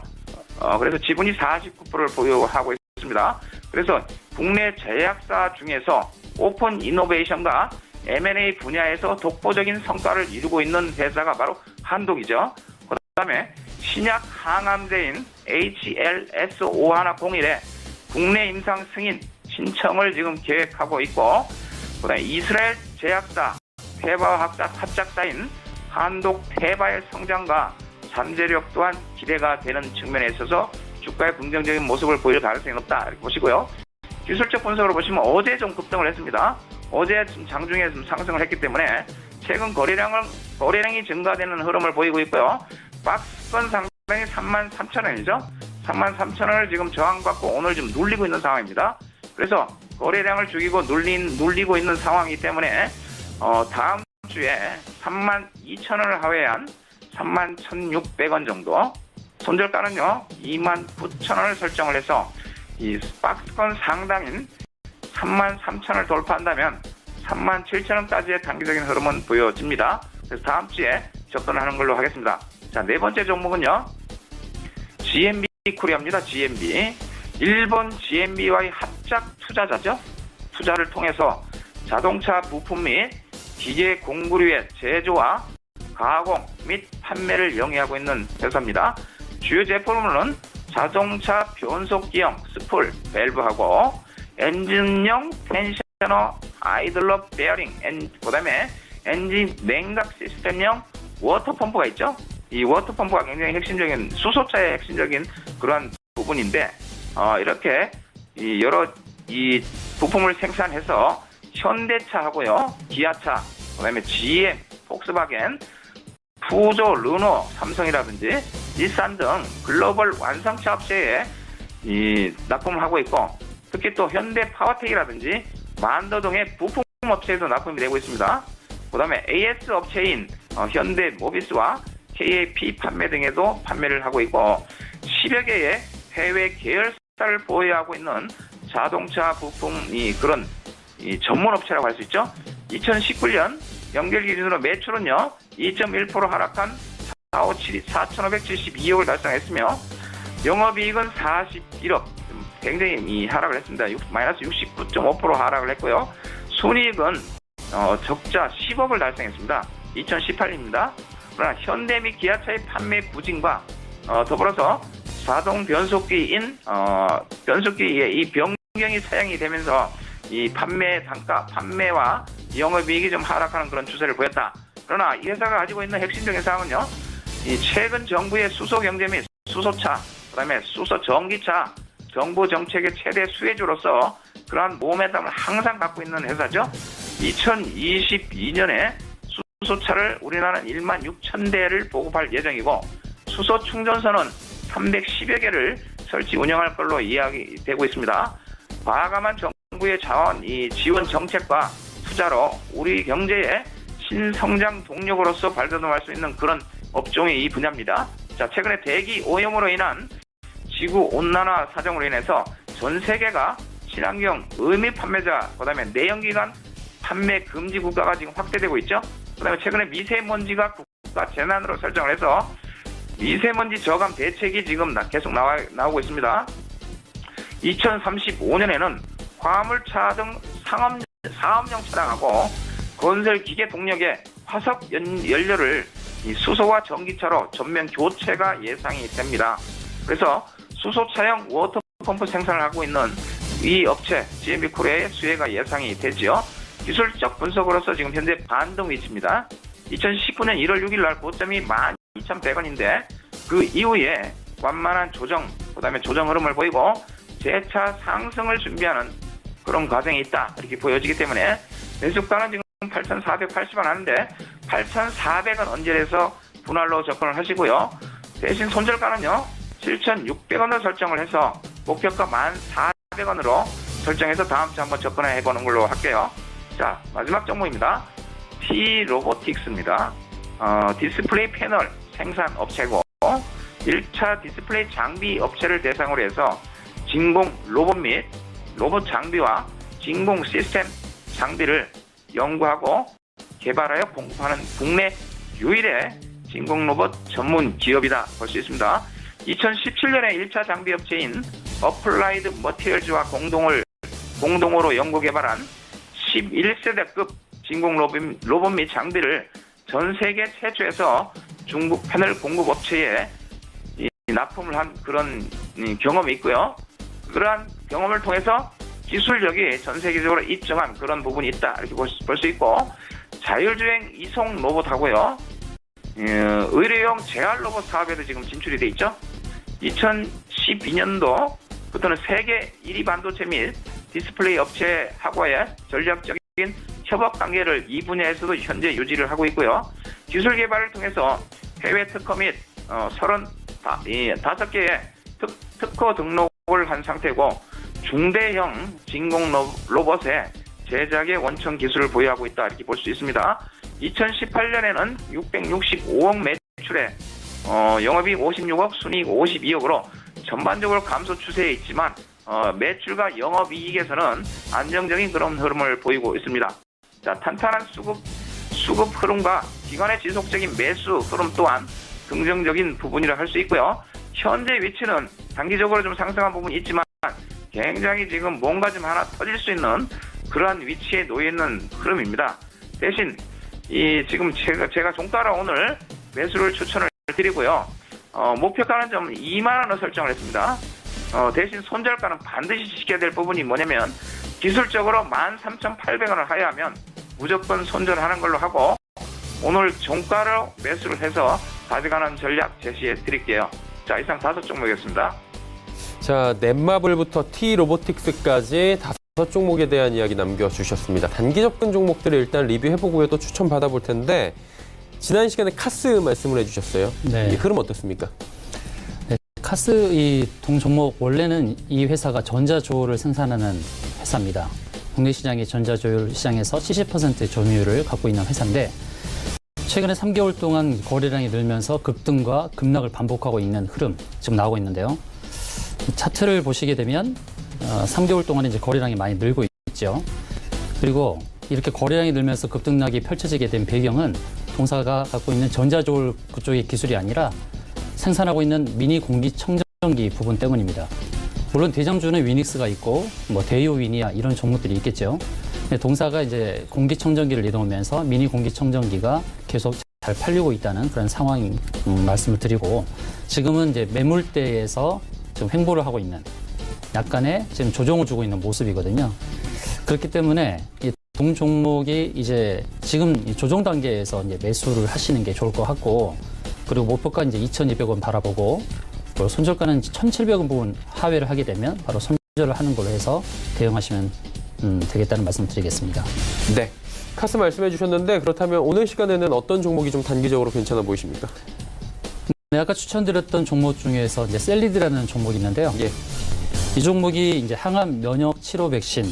그래서 지분이 49%를 보유하고 있습니다. 그래서 국내 제약사 중에서 오픈 이노베이션과 M&A 분야에서 독보적인 성과를 이루고 있는 회사가 바로 한독이죠. 그 다음에 신약 항암제인 HLS5101의 국내 임상 승인 신청을 지금 계획하고 있고, 그 다음에 이스라엘 제약사 테바와 합작사인 한독 테바의 성장과 잠재력 또한 기대가 되는 측면에 있어서 주가의 긍정적인 모습을 보일 가능성이 높다 이렇게 보시고요. 기술적 분석으로 보시면 어제 좀 급등을 했습니다. 어제 장중에 좀 상승을 했기 때문에 최근 거래량이 증가되는 흐름을 보이고 있고요. 박스권 상당히 33,000원이죠. 33,000원을 지금 저항받고 오늘 좀 눌리고 있는 상황입니다. 그래서 거래량을 죽이고 눌리고 있는 상황이기 때문에 다음 주에 32,000원을 하회한 31,600원 정도, 손절가는요 29,000원을 설정을 해서 이 박스권 상당인 33,000원을 돌파한다면 37,000원까지의 단기적인 흐름은 보여집니다. 그래서 다음 주에 접근하는 걸로 하겠습니다. 자, 네 번째 종목은요, GMB 코리아입니다. GMB. 일본 GMB와의 합작 투자자죠. 투자를 통해서 자동차 부품 및 기계 공구류의 제조와 가공 및 판매를 영위하고 있는 회사입니다. 주요 제품으로는 자동차 변속기형 스풀 밸브하고 엔진용 텐셔너 아이들러 베어링, 그 다음에 엔진 냉각 시스템용 워터펌프가 있죠. 이 워터펌프가 굉장히 핵심적인, 수소차의 핵심적인 그러한 부분인데, 이렇게 여러 이 부품을 생산해서 현대차하고요, 기아차, 그다음에 GM, 폭스바겐, 푸조, 르노, 삼성이라든지 닛산 등 글로벌 완성차 업체에 납품을 하고 있고, 특히 또 현대 파워텍이라든지 만더 등의 부품 업체에도 납품이 되고 있습니다. 그다음에 AS 업체인 현대 모비스와 KAP 판매 등에도 판매를 하고 있고, 10여 개의 해외 계열사를 보유하고 있는 자동차 부품 그런 전문 업체라고 할 수 있죠. 2019년 연결 기준으로 매출은요 2.1% 하락한 4,572억을 달성했으며, 영업이익은 41억, 굉장히 하락을 했습니다. 마이너스 69.5% 하락을 했고요. 순이익은 적자 10억을 달성했습니다. 2018년입니다. 그러나 현대 및 기아차의 판매 부진과 더불어서 자동 변속기인 변속기의 이 변경이 사용이 되면서 이 판매 단가, 판매와 영업이익이 좀 하락하는 그런 추세를 보였다. 그러나 이 회사가 가지고 있는 핵심적인 사항은요, 이 최근 정부의 수소 경제 및 수소차, 그다음에 수소 전기차 정부 정책의 최대 수혜주로서 그러한 모멘텀을 항상 갖고 있는 회사죠. 2022년에 수소차를 우리나라는 1만 6천 대를 보급할 예정이고, 수소 충전소는 310여 개를 설치 운영할 걸로 이야기되고 있습니다. 과감한 정부의 지원 정책과 투자로 우리 경제의 신성장 동력으로서 발돋움할 수 있는 그런 업종이 이 분야입니다. 자, 최근에 대기 오염으로 인한 지구 온난화 사정으로 인해서 전 세계가 친환경 의미 판매자, 그다음에 내연기관 판매 금지 국가가 지금 확대되고 있죠. 그다음에 최근에 미세먼지가 국가 재난으로 설정을 해서 미세먼지 저감 대책이 지금 계속 나오고 있습니다. 2035년에는 화물차 등 상업용 차량하고 건설 기계 동력의 화석 연료를 수소와 전기차로 전면 교체가 예상이 됩니다. 그래서 수소차용 워터펌프 생산을 하고 있는 이 업체 GMB 코리아의 수혜가 예상이 되지요. 기술적 분석으로서 지금 현재 반등 위치입니다. 2019년 1월 6일 날 고점이 12,100원인데 그 이후에 완만한 조정, 그다음에 조정 흐름을 보이고 재차 상승을 준비하는 그런 과정이 있다, 이렇게 보여지기 때문에 매수가는 지금 8,480원 하는데 8,400원 언저리에서 분할로 접근을 하시고요. 대신 손절가는요 7,600원으로 설정을 해서 목표가 1,400원으로 설정해서 다음 주 한번 접근해 보는 걸로 할게요. 자, 마지막 종목입니다. T-로보틱스입니다. 디스플레이 패널 생산 업체고 1차 디스플레이 장비 업체를 대상으로 해서 진공 로봇 및 로봇 장비와 진공 시스템 장비를 연구하고 개발하여 공급하는 국내 유일의 진공 로봇 전문 기업이다 볼 수 있습니다. 2017년에 1차 장비 업체인 어플라이드 머티리얼즈와 공동으로 연구 개발한 11세대급 진공 로봇 및 장비를 전 세계 최초에서 중국 패널 공급 업체에 납품을 한 그런 경험이 있고요. 그러한 경험을 통해서 기술력이 전 세계적으로 입증한 그런 부분이 있다, 이렇게 볼 수 있고, 자율주행 이송 로봇하고요, 의료용 재활 로봇 사업에도 지금 진출이 돼 있죠. 2012년도부터는 세계 1위 반도체 및 디스플레이 업체하고의 전략적인 협업 관계를 이 분야에서도 현재 유지를 하고 있고요. 기술 개발을 통해서 해외 특허 및 35개의 특허 등록을 한 상태고, 중대형 진공 로봇의 제작의 원천 기술을 보유하고 있다, 이렇게 볼 수 있습니다. 2018년에는 665억 매출에 영업이익 56억, 순이익 52억으로 전반적으로 감소 추세에 있지만 매출과 영업이익에서는 안정적인 그런 흐름을 보이고 있습니다. 자, 탄탄한 수급 흐름과 기관의 지속적인 매수 흐름 또한 긍정적인 부분이라 할 수 있고요. 현재 위치는 단기적으로 좀 상승한 부분이 있지만 굉장히 지금 뭔가 좀 하나 터질 수 있는 그러한 위치에 놓여 있는 흐름입니다. 대신 지금 제가 종가로 오늘 매수를 추천을 드리고요. 목표가는 좀 2만 원을 설정을 했습니다. 대신 손절가는 반드시 지켜야 될 부분이 뭐냐면, 기술적으로 13,800원을 하야하면 무조건 손절하는 걸로 하고, 오늘 종가로 매수를 해서 가져가는 전략 제시해 드릴게요. 자, 이상 5종목이었습니다. 자, 넷마블부터 T-로보틱스까지 종목에 대한 이야기 남겨주셨습니다. 단기 접근 종목들을 일단 리뷰해보고요. 또 추천 받아볼 텐데 지난 시간에 카스 말씀을 해주셨어요. 네. 이 흐름 어떻습니까? 카스 이 동종목 원래는 이 회사가 전자조를 생산하는 회사입니다. 국내 시장의 전자조율 시장에서 70% 점유율을 갖고 있는 회사인데 최근에 3개월 동안 거래량이 늘면서 급등과 급락을 반복하고 있는 흐름 지금 나오고 있는데요. 차트를 보시게 되면 3개월 동안 이제 거래량이 많이 늘고 있죠. 그리고 이렇게 거래량이 늘면서 급등락이 펼쳐지게 된 배경은 동사가 갖고 있는 전자조율 그쪽의 기술이 아니라 생산하고 있는 미니 공기청정기 부분 때문입니다. 물론 대장주는 위닉스가 있고 뭐 데이오 위니아 이런 종목들이 있겠죠. 근데 동사가 이제 공기청정기를 내놓으면서 미니 공기청정기가 계속 잘 팔리고 있다는 그런 상황 말씀을 드리고 지금은 이제 매물대에서 지금 횡보를 하고 있는 약간의 지금 조정을 주고 있는 모습이거든요. 그렇기 때문에 이 동 종목이 이제 지금 이 조정 단계에서 이제 매수를 하시는 게 좋을 것 같고 그리고 목표가 이제 2,200원 바라보고 그리고 손절가는 1,700원 부분 하회를 하게 되면 바로 손절을 하는 걸로 해서 대응하시면 되겠다는 말씀 드리겠습니다. 네. 카스 말씀해 주셨는데 그렇다면 오늘 시간에는 어떤 종목이 좀 단기적으로 괜찮아 보이십니까? 네, 아까 추천드렸던 종목 중에서 이제 셀리드라는 종목이 있는데요. 예. 이 종목이 이제 항암 면역 치료 백신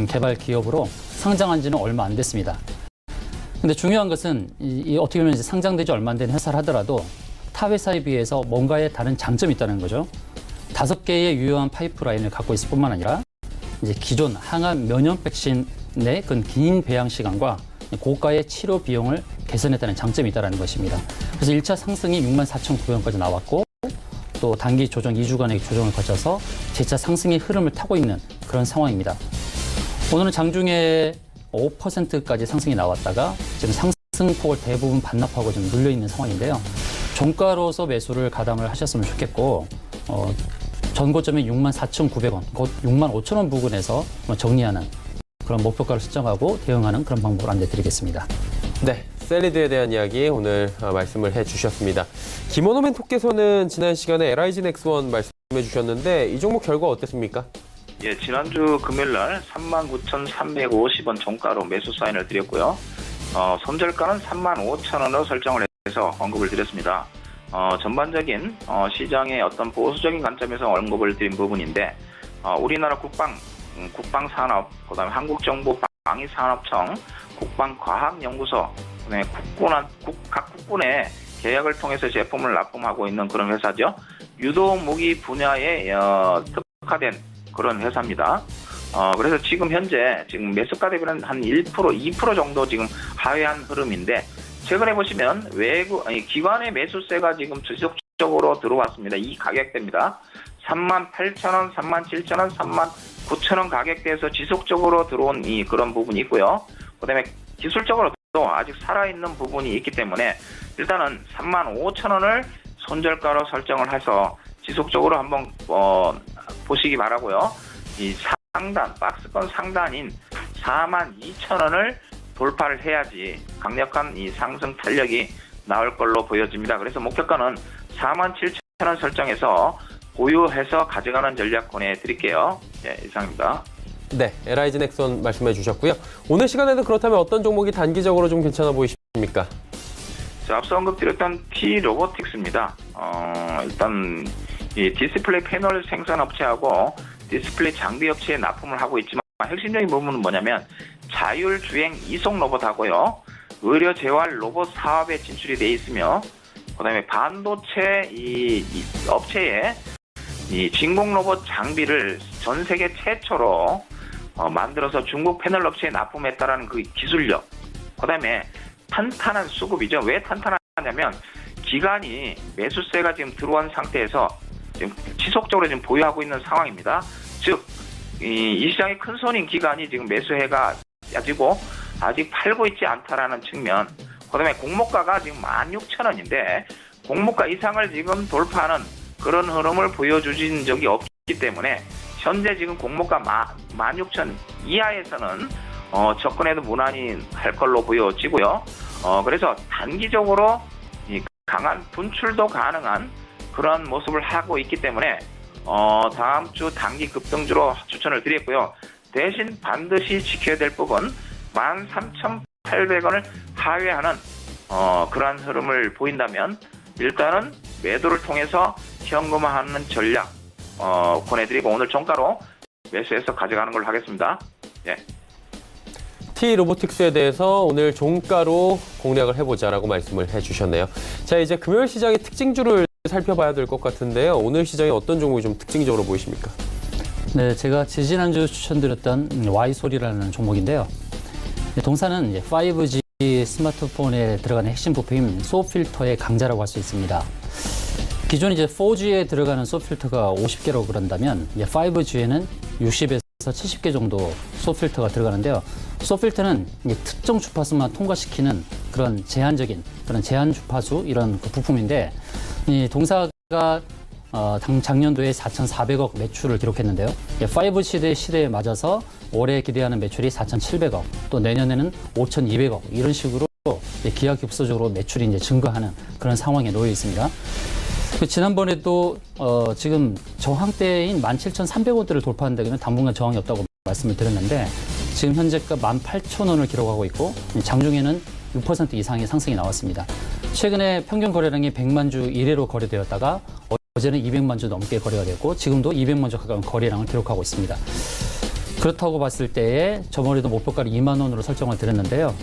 개발 기업으로 상장한 지는 얼마 안 됐습니다. 근데 중요한 것은 이 어떻게 보면 이제 상장되지 얼마 안 된 회사를 하더라도 타 회사에 비해서 뭔가의 다른 장점이 있다는 거죠. 5개의 유효한 파이프라인을 갖고 있을 뿐만 아니라 이제 기존 항암 면역 백신의 그 긴 배양 시간과 고가의 치료 비용을 개선했다는 장점이 있다는 것입니다. 그래서 1차 상승이 64,900원까지 나왔고 또 단기 조정 2주간의 조정을 거쳐서 재차 상승의 흐름을 타고 있는 그런 상황입니다. 오늘은 장중에 5%까지 상승이 나왔다가 지금 상승폭을 대부분 반납하고 좀 눌려 있는 상황인데요. 종가로서 매수를 가담을 하셨으면 좋겠고 전고점이 64,900원, 곧 65,000원 부근에서 정리하는 그런 목표가를 설정하고 대응하는 그런 방법을 안내드리겠습니다. 네. 셀리드에 대한 이야기 오늘 말씀을 해주셨습니다. 김원호맨 톡께서는 지난 시간에 LIG 넥스원 말씀해 주셨는데 이 종목 결과 어땠습니까? 예, 지난주 금요일 날 39,350원 종가로 매수 사인을 드렸고요. 손절가는 35,000원으로 설정을 해서 언급을 드렸습니다. 전반적인 시장의 어떤 보수적인 관점에서 언급을 드린 부분인데 우리나라 국방 산업, 그다음에 한국정보방위산업청, 국방과학연구소, 그다음에 각 국군의 계약을 통해서 제품을 납품하고 있는 그런 회사죠. 유도 무기 분야에 특화된 그런 회사입니다. 그래서 지금 현재 매수가 대비는 한 1%, 2% 정도 지금 하회한 흐름인데 최근에 보시면 기관의 매수세가 지금 지속적으로 들어왔습니다. 이 가격대입니다. 38,000원, 37,000원, 39,000원 가격대에서 지속적으로 들어온 그런 부분이 있고요. 그다음에 기술적으로도 아직 살아있는 부분이 있기 때문에 일단은 35,000원을 손절가로 설정을 해서 지속적으로 한번 보시기 바라고요. 이 상단, 박스권 상단인 42,000원을 돌파를 해야지 강력한 이 상승 탄력이 나올 걸로 보여집니다. 그래서 목표가는 47,000원 설정해서 보유해서 가져가는 전략 보내드릴게요. 네, 이상입니다. 네, LIG 넥스원 말씀해 주셨고요. 오늘 시간에는 그렇다면 어떤 종목이 단기적으로 좀 괜찮아 보이십니까? 자, 앞서 언급드렸던 T-로보틱스입니다. 일단 이 디스플레이 패널 생산업체하고 디스플레이 장비 업체에 납품을 하고 있지만 핵심적인 부분은 뭐냐면 자율주행 이송 로봇하고요. 의료 재활 로봇 사업에 진출이 돼 있으며 그다음에 반도체 이 업체에 이 진공 로봇 장비를 전 세계 최초로 만들어서 중국 패널 업체에 납품했다라는 그 기술력. 그다음에 탄탄한 수급이죠. 왜 탄탄하냐면 기관이 매수세가 지금 들어온 상태에서 지금 지속적으로 지금 보유하고 있는 상황입니다. 즉, 이 시장의 큰 손인 기관이 지금 매수해가 가지고 아직 팔고 있지 않다라는 측면. 그다음에 공모가가 지금 16,000원인데 공모가 이상을 지금 돌파하는 그런 흐름을 보여주신 적이 없기 때문에 현재 지금 공모가 16,000원 이하에서는 접근해도 무난히 할 걸로 보여지고요. 그래서 단기적으로 이 강한 분출도 가능한 그런 모습을 하고 있기 때문에 다음 주 단기 급등주로 추천을 드렸고요. 대신 반드시 지켜야 될 부분 13,800원을 하회하는 그러한 흐름을 보인다면 일단은 매도를 통해서 현금화하는 전략 권해드리고 오늘 종가로 매수해서 가져가는 걸로 하겠습니다. 예. T-로보틱스에 대해서 오늘 종가로 공략을 해보자라고 말씀을 해주셨네요. 자, 이제 금요일 시장의 특징주를 살펴봐야 될 것 같은데요. 오늘 시장에 어떤 종목이 좀 특징적으로 보이십니까? 네, 제가 지지난주 추천드렸던 Y솔이라는 종목인데요. 동사는 이제 5G 스마트폰에 들어가는 핵심 부품인 소필터의 강자라고 할 수 있습니다. 기존 이제 4G에 들어가는 소필터가 50개로 그런다면 이제 5G에는 60에서 70개 정도 소필터가 들어가는데요. 소필터는 이제 특정 주파수만 통과시키는 그런 제한적인 그런 제한 주파수 이런 그 부품인데 이 동사가 작년도에 4,400억 매출을 기록했는데요. 5G 시대에 맞아서 올해 기대하는 매출이 4,700억, 또 내년에는 5,200억 이런 식으로 기하급수적으로 매출이 이제 증가하는 그런 상황에 놓여 있습니다. 지난번에도 지금 저항대인 17,300원대를 돌파한다기는 당분간 저항이 없다고 말씀을 드렸는데 지금 현재가 18,000원을 기록하고 있고 장중에는 6% 이상의 상승이 나왔습니다. 최근에 평균 거래량이 100만 주 이내로 거래되었다가 어제는 200만 주 넘게 거래가 됐고 지금도 200만 주 가까운 거래량을 기록하고 있습니다. 그렇다고 봤을 때에 저번에도 목표가를 2만 원으로 설정을 드렸는데요.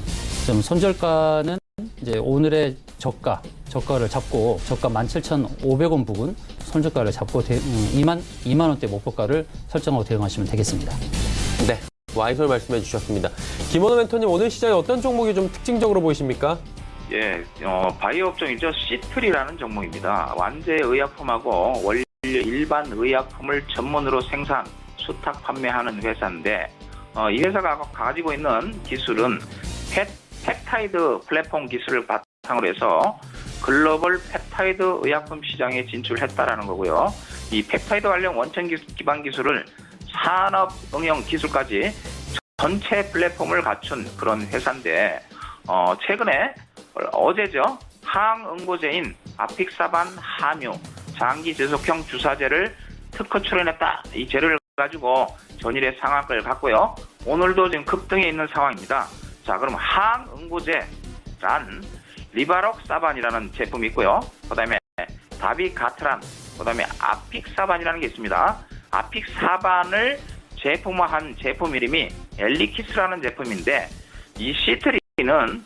좀 손절가는 이제 오늘의 저가를 잡고 저가 17,500원 부근 손절가를 잡고 2만 원대 목표가를 설정하고 대응하시면 되겠습니다. 네, Y솔 말씀해 주셨습니다. 김원호 멘토님, 오늘 시장에 어떤 종목이 좀 특징적으로 보이십니까? 예, 바이오 업종이죠. 시트리라는 종목입니다. 완제 의약품하고 원료 일반 의약품을 전문으로 생산, 수탁 판매하는 회사인데 이 회사가 가지고 있는 기술은 펩타이드 플랫폼 기술을 바탕으로 해서 글로벌 펩타이드 의약품 시장에 진출했다라는 거고요. 이 펩타이드 관련 원천 기반 기술을 산업 응용 기술까지 전체 플랫폼을 갖춘 그런 회사인데 최근에 어제죠. 항응고제인 아픽사반 함유 장기 지속형 주사제를 특허 출원했다. 이 재료를 가지고 전일의 상한가를 갔고요. 오늘도 지금 급등해 있는 상황입니다. 자, 그럼 항응고제란 리바록사반이라는 제품이 있고요. 그다음에 다비가트란, 그다음에 아픽사반이라는 게 있습니다. 아픽사반을 제품화한 제품 이름이 엘리키스라는 제품인데 이 시트리는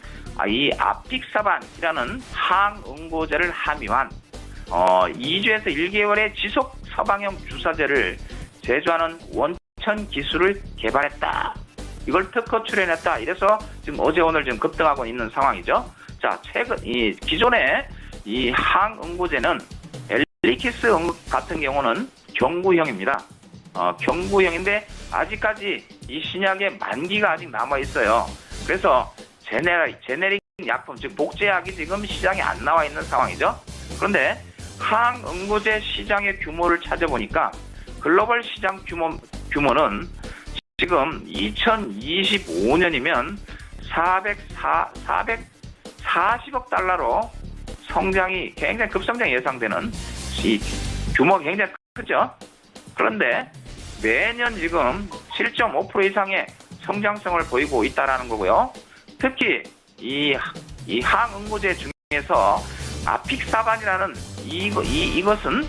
이 아픽사반이라는 항응고제를 함유한 2주에서 1개월의 지속 서방형 주사제를 제조하는 원천 기술을 개발했다. 이걸 특허 출원했다. 이래서 지금 어제 오늘 지금 급등하고 있는 상황이죠. 자, 기존에 이 항응고제는 엘리키스 같은 경우는 경구형입니다. 경구형인데 아직까지 이 신약의 만기가 아직 남아 있어요. 그래서 제네릭 약품, 즉 복제약이 지금 시장에 안 나와 있는 상황이죠. 그런데 항응고제 시장의 규모를 찾아보니까 글로벌 시장 규모는 지금 2025년이면 440억 달러로 성장이 굉장히 급성장 예상되는 이 규모가 굉장히 크죠. 그런데 매년 지금 7.5% 이상의 성장성을 보이고 있다라는 거고요. 특히 이 항응고제 중에서 아픽사반이라는 이것은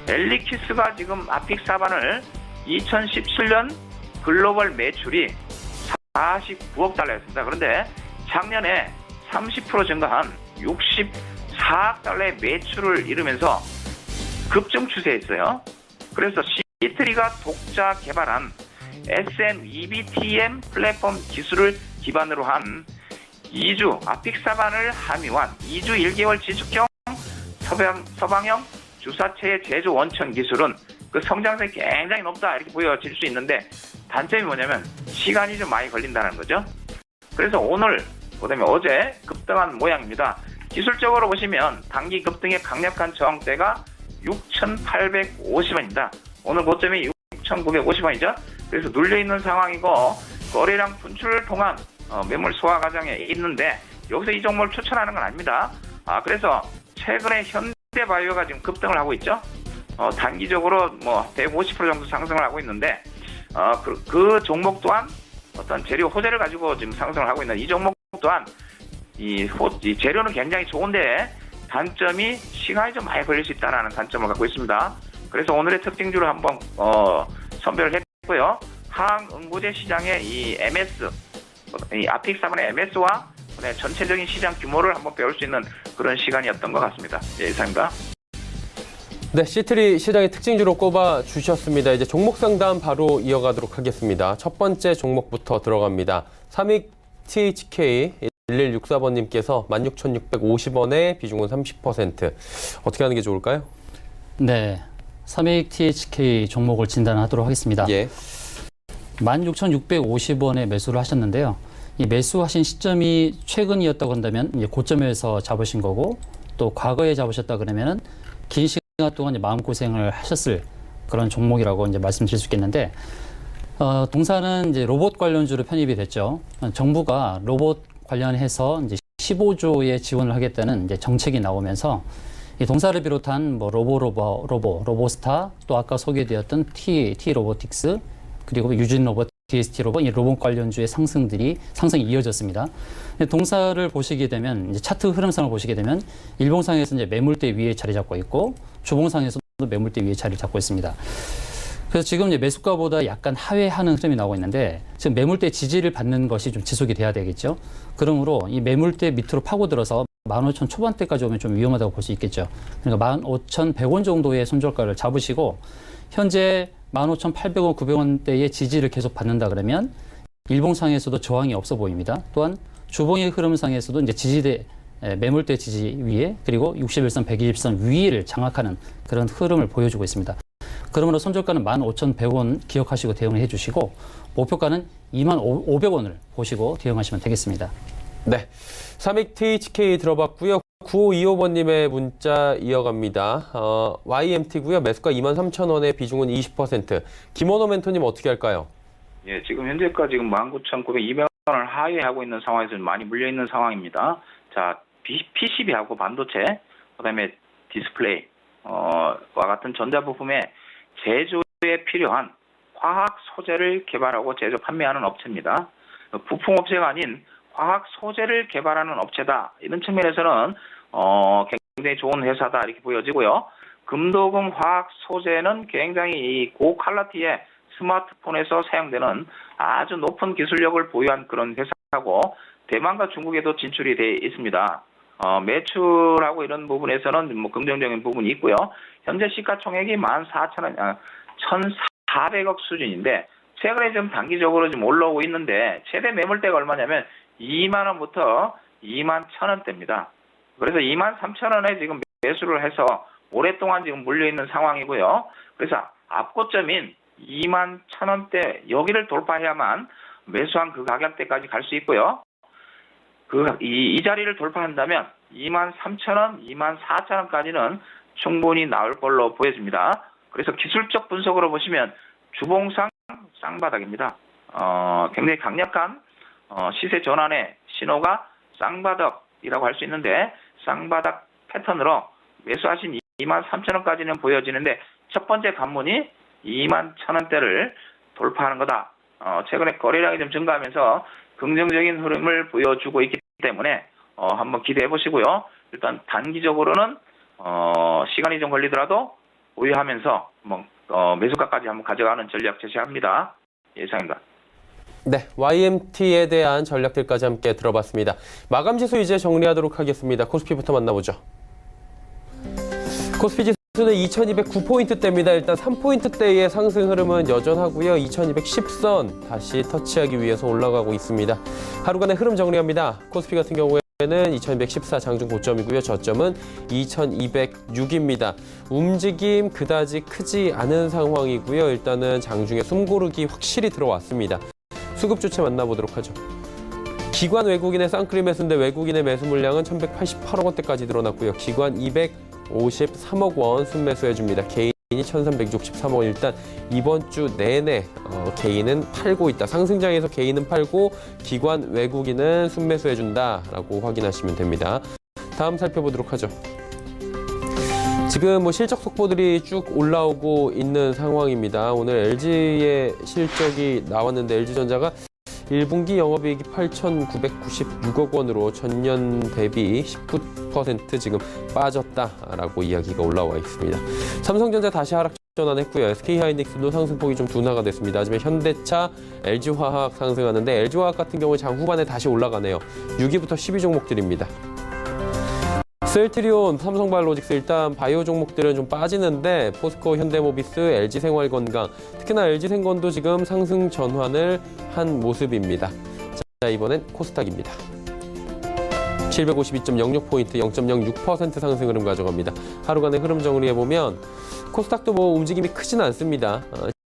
엘리키스가 지금 아픽사반을 2017년 글로벌 매출이 49억 달러였습니다. 그런데 작년에 30% 증가한 64억 달러의 매출을 이루면서 급증 추세에 있어요. 그래서 시트리가 독자 개발한 SNEBTM 플랫폼 기술을 기반으로 한 2주 아픽사반을 함유한 2주 1개월 지속형 서방형 주사체의 제조 원천 기술은 그 성장성이 굉장히 높다 이렇게 보여질 수 있는데 단점이 뭐냐면 시간이 좀 많이 걸린다는 거죠. 그래서 오늘 그다음에 어제 급등한 모양입니다. 기술적으로 보시면 단기 급등의 강력한 저항대가 6,850원입니다. 오늘 고점이 6,950원이죠. 그래서 눌려있는 상황이고 거래량 분출을 통한 매물 소화 과정에 있는데 여기서 이 종목을 추천하는 건 아닙니다. 그래서 최근에 현대바이오가 지금 급등을 하고 있죠. 단기적으로 150% 정도 상승을 하고 있는데 그 종목 또한 어떤 재료 호재를 가지고 지금 상승을 하고 있는 이 종목 또한 이 재료는 굉장히 좋은데 단점이 시간이 좀 많이 걸릴 수 있다는 단점을 갖고 있습니다. 그래서 오늘의 특징주를 한번 선별을 했고요. 항응고제 시장의 이 MS, 이 아픽사본의 MS와 전체적인 시장 규모를 한번 배울 수 있는 그런 시간이었던 것 같습니다. 예, 이상입니다. 네, 시트리 시장의 특징주로 꼽아 주셨습니다. 이제 종목 상담 바로 이어가도록 하겠습니다. 첫 번째 종목부터 들어갑니다. 삼익 THK 1164번님께서 16,650원에 비중은 30%. 어떻게 하는 게 좋을까요? 네, 삼익 THK 종목을 진단하도록 하겠습니다. 예. 16,650원에 매수를 하셨는데요. 이 매수하신 시점이 최근이었다고 한다면 이제 고점에서 잡으신 거고, 또 과거에 잡으셨다 그러면은 긴 시간 동안 이제 마음고생을 하셨을 그런 종목이라고 이제 말씀드릴 수 있겠는데, 동사는 이제 로봇 관련주로 편입이 됐죠. 정부가 로봇 관련해서 이제 15조의 지원을 하겠다는 이제 정책이 나오면서 이 동사를 비롯한 뭐 로보스타, 또 아까 소개되었던 T 로보틱스, 그리고 유진 로봇, DST 로봇, 이 로봇 관련주의 상승이 이어졌습니다. 동사를 보시게 되면 이제 차트 흐름상을 보시게 되면 일봉상에서 이제 매물대 위에 자리 잡고 있고 주봉상에서도 매물대 위에 자리 잡고 있습니다. 그래서 지금 이제 매수가보다 약간 하회하는 흐름이 나오고 있는데 지금 매물대 지지를 받는 것이 좀 지속이 돼야 되겠죠. 그러므로 이 매물대 밑으로 파고들어서 15,000 초반대까지 오면 좀 위험하다고 볼 수 있겠죠. 그러니까 15,100원 정도의 손절가를 잡으시고 현재 15,800원, 900원대의 지지를 계속 받는다 그러면 일봉상에서도 저항이 없어 보입니다. 또한 주봉의 흐름상에서도 이제 매물대 지지 위에 그리고 61선, 120선 위를 장악하는 그런 흐름을 보여주고 있습니다. 그러므로 손절가는 15,100원 기억하시고 대응을 해주시고 목표가는 25,500원을 보시고 대응하시면 되겠습니다. 네, 삼익 THK 들어봤고요. 9525번님의 문자 이어갑니다. YMT고요. 매수가 23,000원에 비중은 20%. 김원호 멘토님 어떻게 할까요? 예, 지금 현재가 지금 19,900원을 하회하고 있는 상황에서 많이 물려 있는 상황입니다. 자, PCB하고 반도체, 그다음에 디스플레이, 와 같은 전자부품의 제조에 필요한 화학 소재를 개발하고 제조 판매하는 업체입니다. 부품 업체가 아닌 화학 소재를 개발하는 업체다. 이런 측면에서는 굉장히 좋은 회사다 이렇게 보여지고요. 금도금 화학 소재는 굉장히 고퀄리티의 스마트폰에서 사용되는 아주 높은 기술력을 보유한 그런 회사고 대만과 중국에도 진출이 되어 있습니다. 매출하고 이런 부분에서는 뭐 긍정적인 부분이 있고요. 현재 시가총액이 1,400억 수준인데 최근에 좀 단기적으로 좀 올라오고 있는데 최대 매물대가 얼마냐면 2만 원부터 2만 1,000원대입니다. 그래서 2만 3,000원에 지금 매수를 해서 오랫동안 지금 물려있는 상황이고요. 그래서 앞고점인 2만 1,000원대 여기를 돌파해야만 매수한 그 가격대까지 갈 수 있고요. 이 자리를 돌파한다면 2만 3,000원, 2만 4,000원까지는 충분히 나올 걸로 보여집니다. 그래서 기술적 분석으로 보시면 주봉상 쌍바닥입니다. 굉장히 강력한 시세 전환의 신호가 쌍바닥이라고 할 수 있는데 쌍바닥 패턴으로 매수하신 2만 3,000원까지는 보여지는데 첫 번째 관문이 2만 1,000원대를 돌파하는 거다. 최근에 거래량이 좀 증가하면서 긍정적인 흐름을 보여주고 있기 때문에 한번 기대해 보시고요. 일단 단기적으로는 시간이 좀 걸리더라도 보유하면서 매수가까지 한번 가져가는 전략 제시합니다. 예상입니다. 네, YMT에 대한 전략들까지 함께 들어봤습니다. 마감 지수 이제 정리하도록 하겠습니다. 코스피부터 만나보죠. 코스피 지수는 2209포인트대입니다. 일단 3포인트대의 상승 흐름은 여전하고요. 2210선 다시 터치하기 위해서 올라가고 있습니다. 하루간의 흐름 정리합니다. 코스피 같은 경우에는 2114 장중 고점이고요. 저점은 2206입니다. 움직임 그다지 크지 않은 상황이고요. 일단은 장중에 숨고르기 확실히 들어왔습니다. 수급 주체 만나보도록 하죠. 기관 외국인의 쌍크림 매수인데 외국인의 매수 물량은 1,188억 원대까지 늘어났고요. 기관 253억 원 순매수해줍니다. 개인이 1,363억 원. 일단 이번 주 내내 개인은 팔고 있다. 상승장에서 개인은 팔고 기관 외국인은 순매수해준다라고 확인하시면 됩니다. 다음 살펴보도록 하죠. 지금 뭐 실적 속보들이 쭉 올라오고 있는 상황입니다. 오늘 LG의 실적이 나왔는데 LG전자가 1분기 영업이익이 8,996억 원으로 전년 대비 19% 지금 빠졌다라고 이야기가 올라와 있습니다. 삼성전자 다시 하락 전환했고요. SK하이닉스도 상승폭이 좀 둔화가 됐습니다. 하지만 현대차, LG화학 상승하는데 LG화학 같은 경우에 장 후반에 다시 올라가네요. 6위부터 10위 종목들입니다. 셀트리온, 삼성바이오로직스 일단 바이오 종목들은 좀 빠지는데 포스코, 현대모비스, LG생활건강 특히나 LG생건도 지금 상승 전환을 한 모습입니다. 자, 이번엔 코스닥입니다. 752.06포인트 0.06% 상승 흐름 가져갑니다. 하루간의 흐름 정리해보면 코스닥도 뭐 움직임이 크진 않습니다.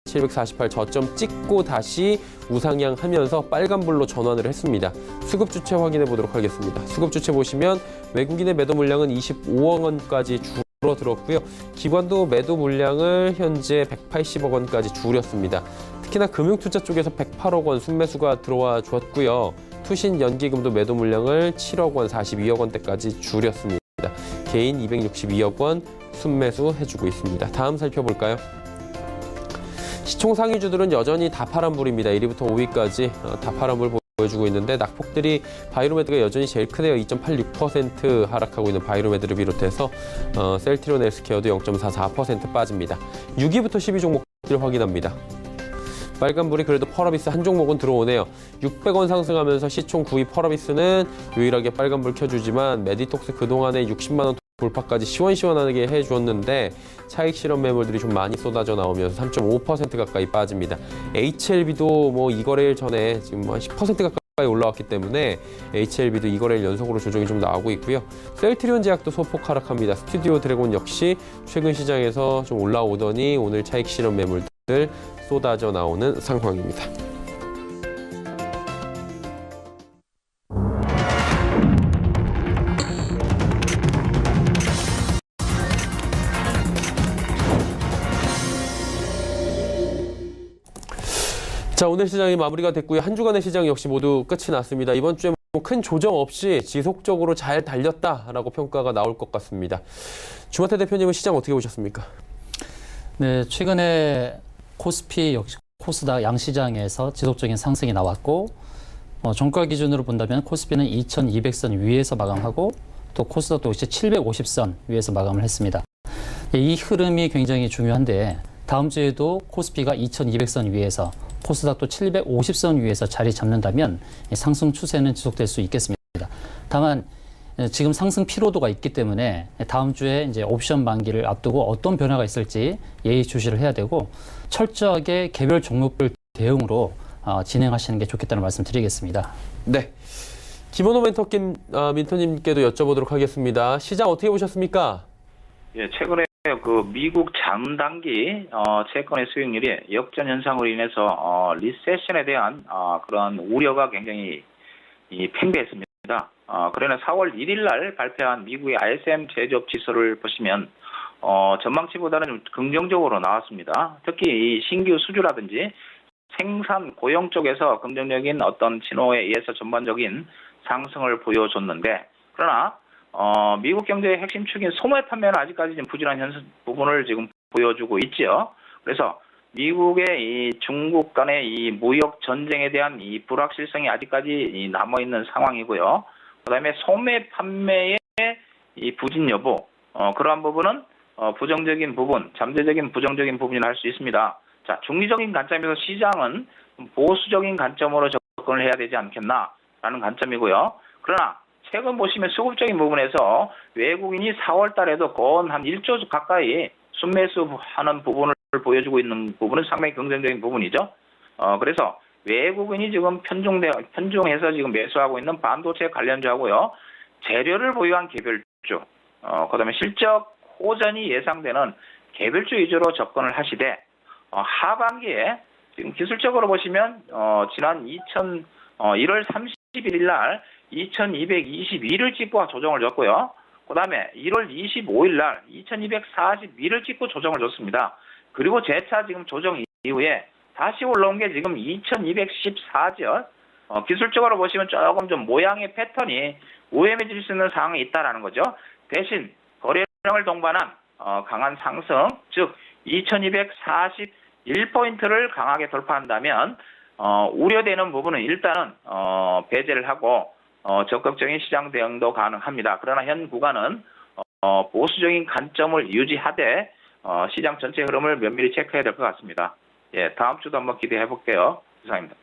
748 저점 찍고 다시 우상향하면서 빨간불로 전환을 했습니다. 수급 주체 확인해 보도록 하겠습니다. 수급 주체 보시면 외국인의 매도 물량은 25억 원까지 줄어들었고요. 기관도 매도 물량을 현재 180억 원까지 줄였습니다. 특히나 금융투자 쪽에서 108억 원 순매수가 들어와 줬고요. 투신 연기금도 매도 물량을 7억 원, 42억 원대까지 줄였습니다. 개인 262억 원 순매수 해주고 있습니다. 다음 살펴볼까요? 시총 상위주들은 여전히 다 파란불입니다. 1위부터 5위까지 다 파란불 보여주고 있는데 낙폭들이 바이로메드가 여전히 제일 크네요. 2.86% 하락하고 있는 바이로메드를 비롯해서 셀트리온 헬스케어도 0.44% 빠집니다. 6위부터 10위 종목들 확인합니다. 빨간불이 그래도 펄어비스 한 종목은 들어오네요. 600원 상승하면서 시총 9위 펄어비스는 유일하게 빨간불 켜주지만 메디톡스 그동안에 60만 원 돌파까지 시원시원하게 해주었는데 차익 실현 매물들이 좀 많이 쏟아져 나오면서 3.5% 가까이 빠집니다. HLB도 뭐 이거래일 전에 지금 한 10% 가까이 올라왔기 때문에 HLB도 이거래일 연속으로 조정이 좀 나오고 있고요. 셀트리온 제약도 소폭 하락합니다. 스튜디오 드래곤 역시 최근 시장에서 좀 올라오더니 오늘 차익 실현 매물들 쏟아져 나오는 상황입니다. 자, 오늘 시장이 마무리가 됐고요. 한 주간의 시장 역시 모두 끝이 났습니다. 이번 주에 큰 조정 없이 지속적으로 잘 달렸다라고 평가가 나올 것 같습니다. 주마태 대표님은 시장 어떻게 보셨습니까? 네, 최근에 코스피 역시 코스닥 양시장에서 지속적인 상승이 나왔고 종가 기준으로 본다면 코스피는 2200선 위에서 마감하고 또 코스닥도 역시 750선 위에서 마감을 했습니다. 이 흐름이 굉장히 중요한데 다음 주에도 코스피가 2200선 위에서 코스닥도 750선 위에서 자리 잡는다면 상승 추세는 지속될 수 있겠습니다. 다만 지금 상승 피로도가 있기 때문에 다음 주에 이제 옵션 만기를 앞두고 어떤 변화가 있을지 예의주시를 해야 되고 철저하게 개별 종목별 대응으로 진행하시는 게 좋겠다는 말씀 드리겠습니다. 네. 김원호 민터님께도 여쭤보도록 하겠습니다. 시장 어떻게 보셨습니까? 예, 최근에 그 미국 장단기 채권의 수익률이 역전 현상으로 인해서 리세션에 대한 그런 우려가 굉장히 팽배했습니다. 그러나 4월 1일 날 발표한 미국의 ISM 제조업 지수를 보시면 전망치보다는 좀 긍정적으로 나왔습니다. 특히 이 신규 수주라든지 생산 고용 쪽에서 긍정적인 어떤 신호에 의해서 전반적인 상승을 보여줬는데 그러나 미국 경제의 핵심 축인 소매 판매는 아직까지 좀 부진한 부분을 지금 보여주고 있죠. 그래서 미국의 이 중국 간의 이 무역 전쟁에 대한 이 불확실성이 아직까지 남아 있는 상황이고요. 그다음에 소매 판매의 이 부진 여부, 그러한 부분은 부정적인 부분, 잠재적인 부정적인 부분이라 할 수 있습니다. 자, 중리적인 관점에서 시장은 보수적인 관점으로 접근을 해야 되지 않겠나라는 관점이고요. 그러나 최근 보시면 수급적인 부분에서 외국인이 4월 달에도 건 한 1조 가까이 순매수하는 부분을 보여주고 있는 부분은 상당히 긍정적인 부분이죠. 그래서 외국인이 지금 편중해서 지금 매수하고 있는 반도체 관련주하고요. 재료를 보유한 개별주, 그다음에 실적 호전이 예상되는 개별주 위주로 접근을 하시되 하반기에 지금 기술적으로 보시면 지난 1월 31일 날 2222를 찍고 조정을 줬고요. 그다음에 1월 25일 날 2242를 찍고 조정을 줬습니다. 그리고 재차 지금 조정 이후에 다시 올라온 게 지금 2214죠. 기술적으로 보시면 조금 좀 모양의 패턴이 우회해질 수 있는 상황이 있다라는 거죠. 대신 거래량을 동반한 강한 상승, 즉 2241포인트를 강하게 돌파한다면 우려되는 부분은 일단은 배제를 하고 적극적인 시장 대응도 가능합니다. 그러나 현 구간은 보수적인 관점을 유지하되 시장 전체 흐름을 면밀히 체크해야 될 것 같습니다. 예, 다음 주도 한번 기대해 볼게요. 이상입니다.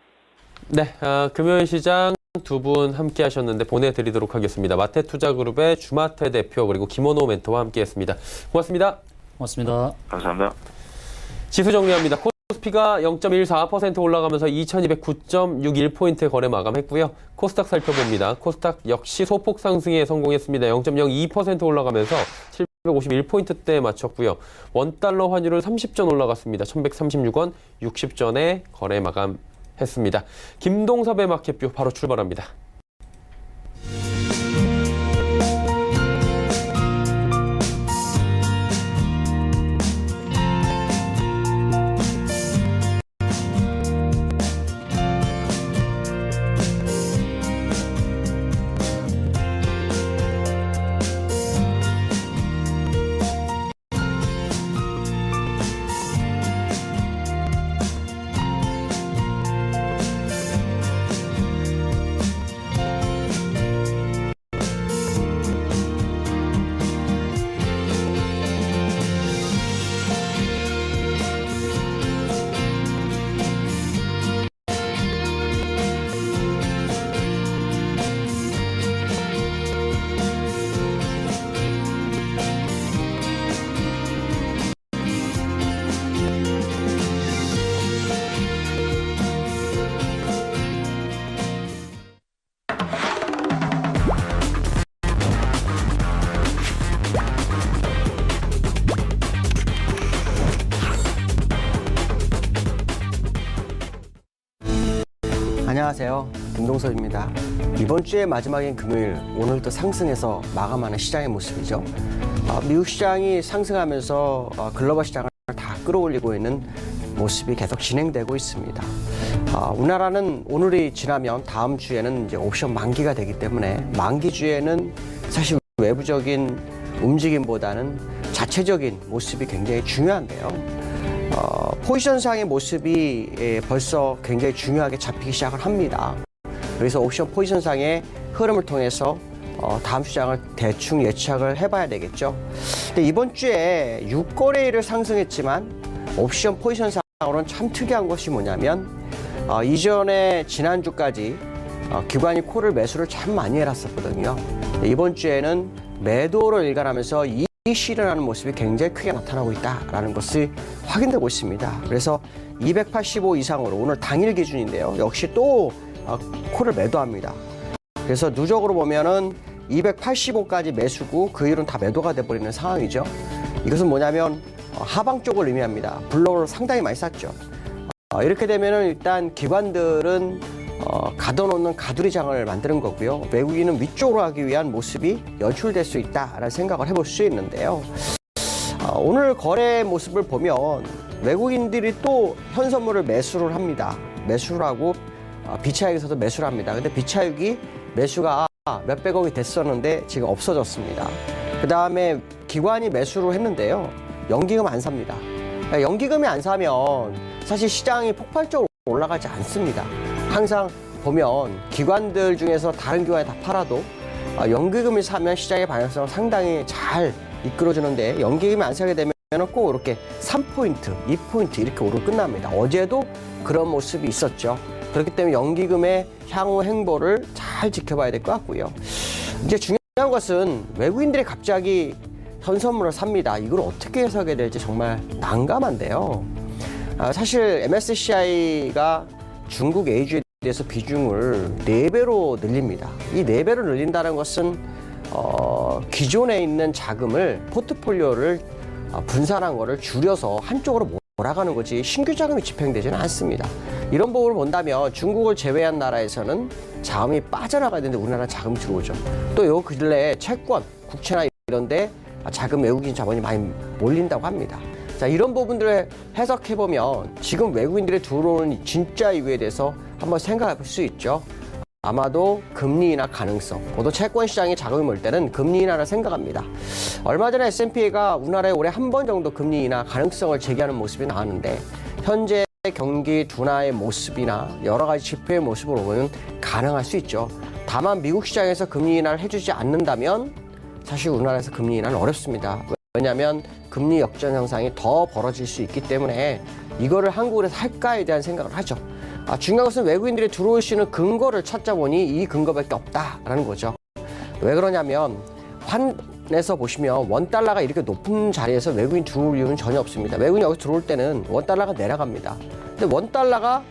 네, 금요일 시장 두 분 함께 하셨는데 보내드리도록 하겠습니다. 마태투자그룹의 주마태 대표 그리고 김원호 멘토와 함께했습니다. 고맙습니다. 고맙습니다. 감사합니다. 지수 정리합니다. 코스피가 0.14% 올라가면서 2209.61포인트 거래 마감했고요. 코스닥 살펴봅니다. 코스닥 역시 소폭 상승에 성공했습니다. 0.02% 올라가면서 751포인트대에 맞췄고요. 원달러 환율은 30전 올라갔습니다. 1136원 60전에 거래 마감했습니다. 김동섭의 마켓뷰 바로 출발합니다. 안녕하세요. 김동섭입니다. 이번 주의 마지막인 금요일, 오늘도 상승해서 마감하는 시장의 모습이죠. 미국 시장이 상승하면서 글로벌 시장을 다 끌어올리고 있는 모습이 계속 진행되고 있습니다. 우리나라는 오늘이 지나면 다음 주에는 이제 옵션 만기가 되기 때문에 만기주에는 사실 외부적인 움직임보다는 자체적인 모습이 굉장히 중요한데요. 포지션상의 모습이 벌써 굉장히 중요하게 잡히기 시작을 합니다. 그래서 옵션 포지션상의 흐름을 통해서 다음 시장을 대충 예측을 해봐야 되겠죠. 근데 이번 주에 6거래일을 상승했지만 옵션 포지션상으로는 참 특이한 것이 뭐냐면 이전에 지난주까지 기관이 콜을 매수를 참 많이 해놨었거든요. 이번 주에는 매도를 일관하면서 이 실현하는 모습이 굉장히 크게 나타나고 있다는 것이 확인되고 있습니다. 그래서 285 이상으로 오늘 당일 기준인데요. 역시 또 콜을 매도합니다. 그래서 누적으로 보면은 285까지 매수고 그 이후로는 다 매도가 돼버리는 상황이죠. 이것은 뭐냐면 하방 쪽을 의미합니다. 블로우를 상당히 많이 쐈죠. 이렇게 되면은 일단 기관들은 가둬놓는 가두리장을 만드는 거고요. 외국인은 위쪽으로 하기 위한 모습이 연출될 수 있다라는 생각을 해볼 수 있는데요. 오늘 거래 모습을 보면 외국인들이 또 현선물을 매수를 합니다. 매수를 하고 비차익에서도 매수를 합니다. 근데 비차익이 매수가 몇백억이 됐었는데 지금 없어졌습니다. 그 다음에 기관이 매수를 했는데요. 연기금 안 삽니다. 그러니까 연기금이 안 사면 사실 시장이 폭발적으로 올라가지 않습니다. 항상 보면 기관들 중에서 다른 기관이 다 팔아도 연기금을 사면 시장의 방향성을 상당히 잘 이끌어주는데 연기금이 안 사게 되면 꼭 이렇게 3포인트, 2포인트 이렇게 오르고 끝납니다. 어제도 그런 모습이 있었죠. 그렇기 때문에 연기금의 향후 행보를 잘 지켜봐야 될 것 같고요. 이제 중요한 것은 외국인들이 갑자기 현선물을 삽니다. 이걸 어떻게 해석해야 될지 정말 난감한데요. 사실 MSCI가 중국 A주에 대해서 비중을 4배로 늘립니다. 이 4배로 늘린다는 것은 기존에 있는 자금을 포트폴리오를 분산한 거를 줄여서 한쪽으로 몰아가는 거지 신규 자금이 집행되지는 않습니다. 이런 부분을 본다면 중국을 제외한 나라에서는 자금이 빠져나가야 되는데 우리나라는 자금이 들어오죠. 또 요 근래에 채권, 국채나 이런 데 자금 외국인 자본이 많이 몰린다고 합니다. 자, 이런 부분들을 해석해보면 지금 외국인들이 들어오는 진짜 이유에 대해서 한번 생각해 볼 수 있죠. 아마도 금리 인하 가능성, 고도 채권 시장이 자금이 몰 때는 금리 인하를 생각합니다. 얼마 전에 S&P가 우리나라에 올해 한 번 정도 금리 인하 가능성을 제기하는 모습이 나왔는데 현재 경기 둔화의 모습이나 여러 가지 지표의 모습으로 보면 가능할 수 있죠. 다만 미국 시장에서 금리 인하를 해주지 않는다면 사실 우리나라에서 금리 인하는 어렵습니다. 왜냐하면 금리 역전 현상이 더 벌어질 수 있기 때문에 이거를 한국에서 할까에 대한 생각을 하죠. 중요한 것은 외국인들이 들어올 수 있는 근거를 찾자 보니 이 근거밖에 없다라는 거죠. 왜 그러냐면 환에서 보시면 원달러가 이렇게 높은 자리에서 외국인 들어올 이유는 전혀 없습니다. 외국인이 여기 들어올 때는 원달러가 내려갑니다. 근데 원달러가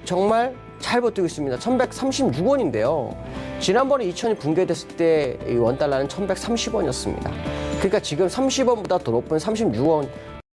정말 잘 버티고 있습니다. 1136원인데요. 지난번에 2000이 붕괴됐을 때 이 원달러는 1130원이었습니다. 그러니까 지금 30원보다 더 높은 36원,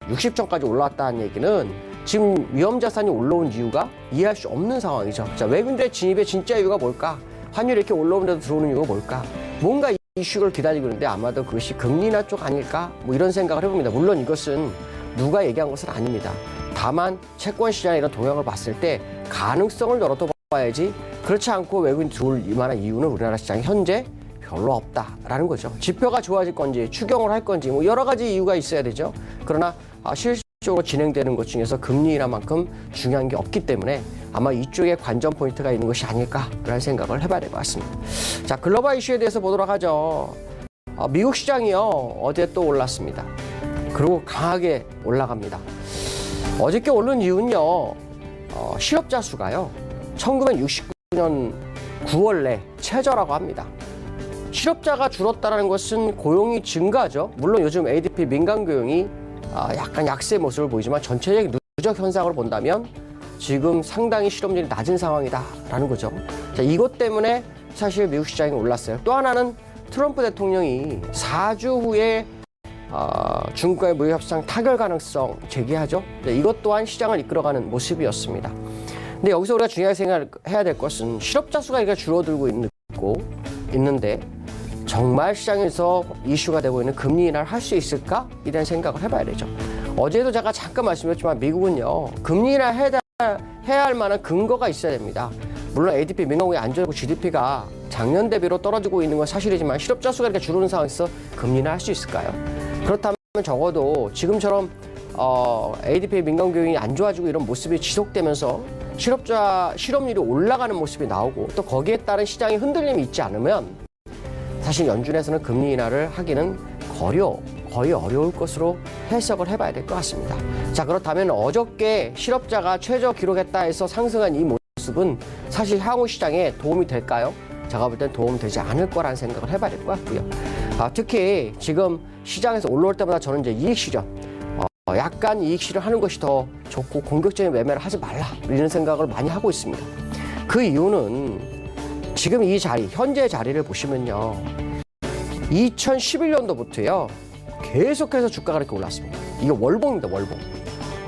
60전까지 올라왔다는 얘기는 지금 위험자산이 올라온 이유가 이해할 수 없는 상황이죠. 자, 외국인들의 진입의 진짜 이유가 뭘까? 환율이 이렇게 올라오는데도 들어오는 이유가 뭘까? 뭔가 이슈를 기다리고 있는데 아마도 그것이 금리 인하 쪽 아닐까? 뭐 이런 생각을 해봅니다. 물론 이것은 누가 얘기한 것은 아닙니다. 다만 채권 시장의 이런 동향을 봤을 때 가능성을 열어둬봐야지 그렇지 않고 외국인 들어올 만한 이유는 우리나라 시장이 현재 별로 없다라는 거죠. 지표가 좋아질 건지 추경을 할 건지 뭐 여러 가지 이유가 있어야 되죠. 그러나 실질적으로 진행되는 것 중에서 금리 인하만큼 중요한 게 없기 때문에 아마 이쪽에 관전 포인트가 있는 것이 아닐까라는 생각을 해봐야 될 것 같습니다. 자, 글로벌 이슈에 대해서 보도록 하죠. 미국 시장이요 어제 또 올랐습니다. 그리고 강하게 올라갑니다. 어저께 오른 이유는요 실업자 수가요 1969년 9월 내 최저라고 합니다. 실업자가 줄었다는 것은 고용이 증가죠. 물론 요즘 ADP 민간 고용이 약간 약세의 모습을 보이지만 전체적인 누적 현상을 본다면 지금 상당히 실업률이 낮은 상황이다라는 거죠. 자, 이것 때문에 사실 미국 시장이 올랐어요. 또 하나는 트럼프 대통령이 4주 후에 중국과의 무역 협상 타결 가능성 제기하죠. 이것 또한 시장을 이끌어가는 모습이었습니다. 근데 여기서 우리가 중요하게 생각해야 될 것은 실업자 수가 이렇게 줄어들고 있는데 정말 시장에서 이슈가 되고 있는 금리 인하를 할 수 있을까? 이런 생각을 해봐야 되죠. 어제도 제가 잠깐 말씀드렸지만 미국은요 금리 인하 해야 할 만한 근거가 있어야 됩니다. 물론 ADP 민간고용이 안 좋고 GDP가 작년 대비로 떨어지고 있는 건 사실이지만 실업자 수가 이렇게 줄어드는 상황에서 금리 인하 할 수 있을까요? 그렇다면 적어도 지금처럼 ADP 민간고용이 안 좋아지고 이런 모습이 지속되면서 실업률이 올라가는 모습이 나오고 또 거기에 따른 시장의 흔들림이 있지 않으면 사실 연준에서는 금리 인하를 하기는 거의 어려울 것으로 해석을 해봐야 될 것 같습니다. 자, 그렇다면 어저께 실업자가 최저 기록했다 해서 상승한 이 모습은 사실 향후 시장에 도움이 될까요? 제가 볼 땐 도움 되지 않을 거라는 생각을 해봐야 될 것 같고요. 특히 지금 시장에서 올라올 때마다 저는 이제 이익 실현, 약간 이익 실현하는 것이 더 좋고 공격적인 매매를 하지 말라 이런 생각을 많이 하고 있습니다. 그 이유는 지금 이 자리, 현재 자리를 보시면요. 2011년도부터요. 계속해서 주가가 이렇게 올랐습니다. 이게 월봉입니다, 월봉.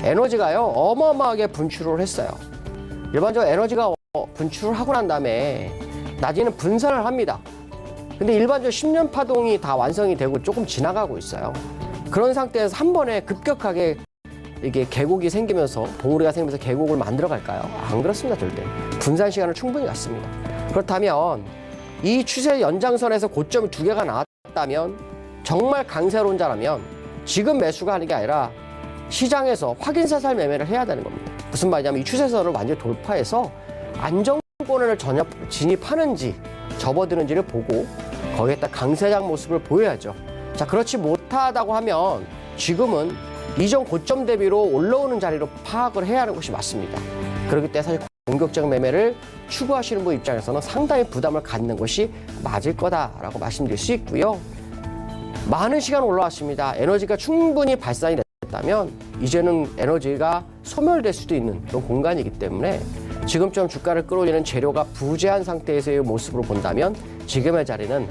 에너지가요, 어마어마하게 분출을 했어요. 일반적으로 에너지가 분출을 하고 난 다음에 나중에는 분산을 합니다. 근데 일반적으로 10년 파동이 다 완성이 되고 조금 지나가고 있어요. 그런 상태에서 한 번에 급격하게 이게 계곡이 생기면서 봉우리가 생기면서 계곡을 만들어 갈까요? 안 그렇습니다, 절대. 분산 시간을 충분히 갖습니다. 그렇다면 이 추세 연장선에서 고점이 두 개가 나왔다면 정말 강세론자라면 지금 매수가 하는 게 아니라 시장에서 확인사살 매매를 해야 되는 겁니다. 무슨 말이냐면 이 추세선을 완전히 돌파해서 안정권을 진입하는지 접어드는지를 보고 거기에다 강세장 모습을 보여야죠. 자, 그렇지 못하다고 하면 지금은 이전 고점 대비로 올라오는 자리로 파악을 해야 하는 것이 맞습니다. 그렇기 때문에 사실 공격적 매매를 추구하시는 분 입장에서는 상당히 부담을 갖는 것이 맞을 거다라고 말씀드릴 수 있고요. 많은 시간 올라왔습니다. 에너지가 충분히 발산이 됐다면 이제는 에너지가 소멸될 수도 있는 그런 공간이기 때문에 지금처럼 주가를 끌어올리는 재료가 부재한 상태에서의 모습으로 본다면 지금의 자리는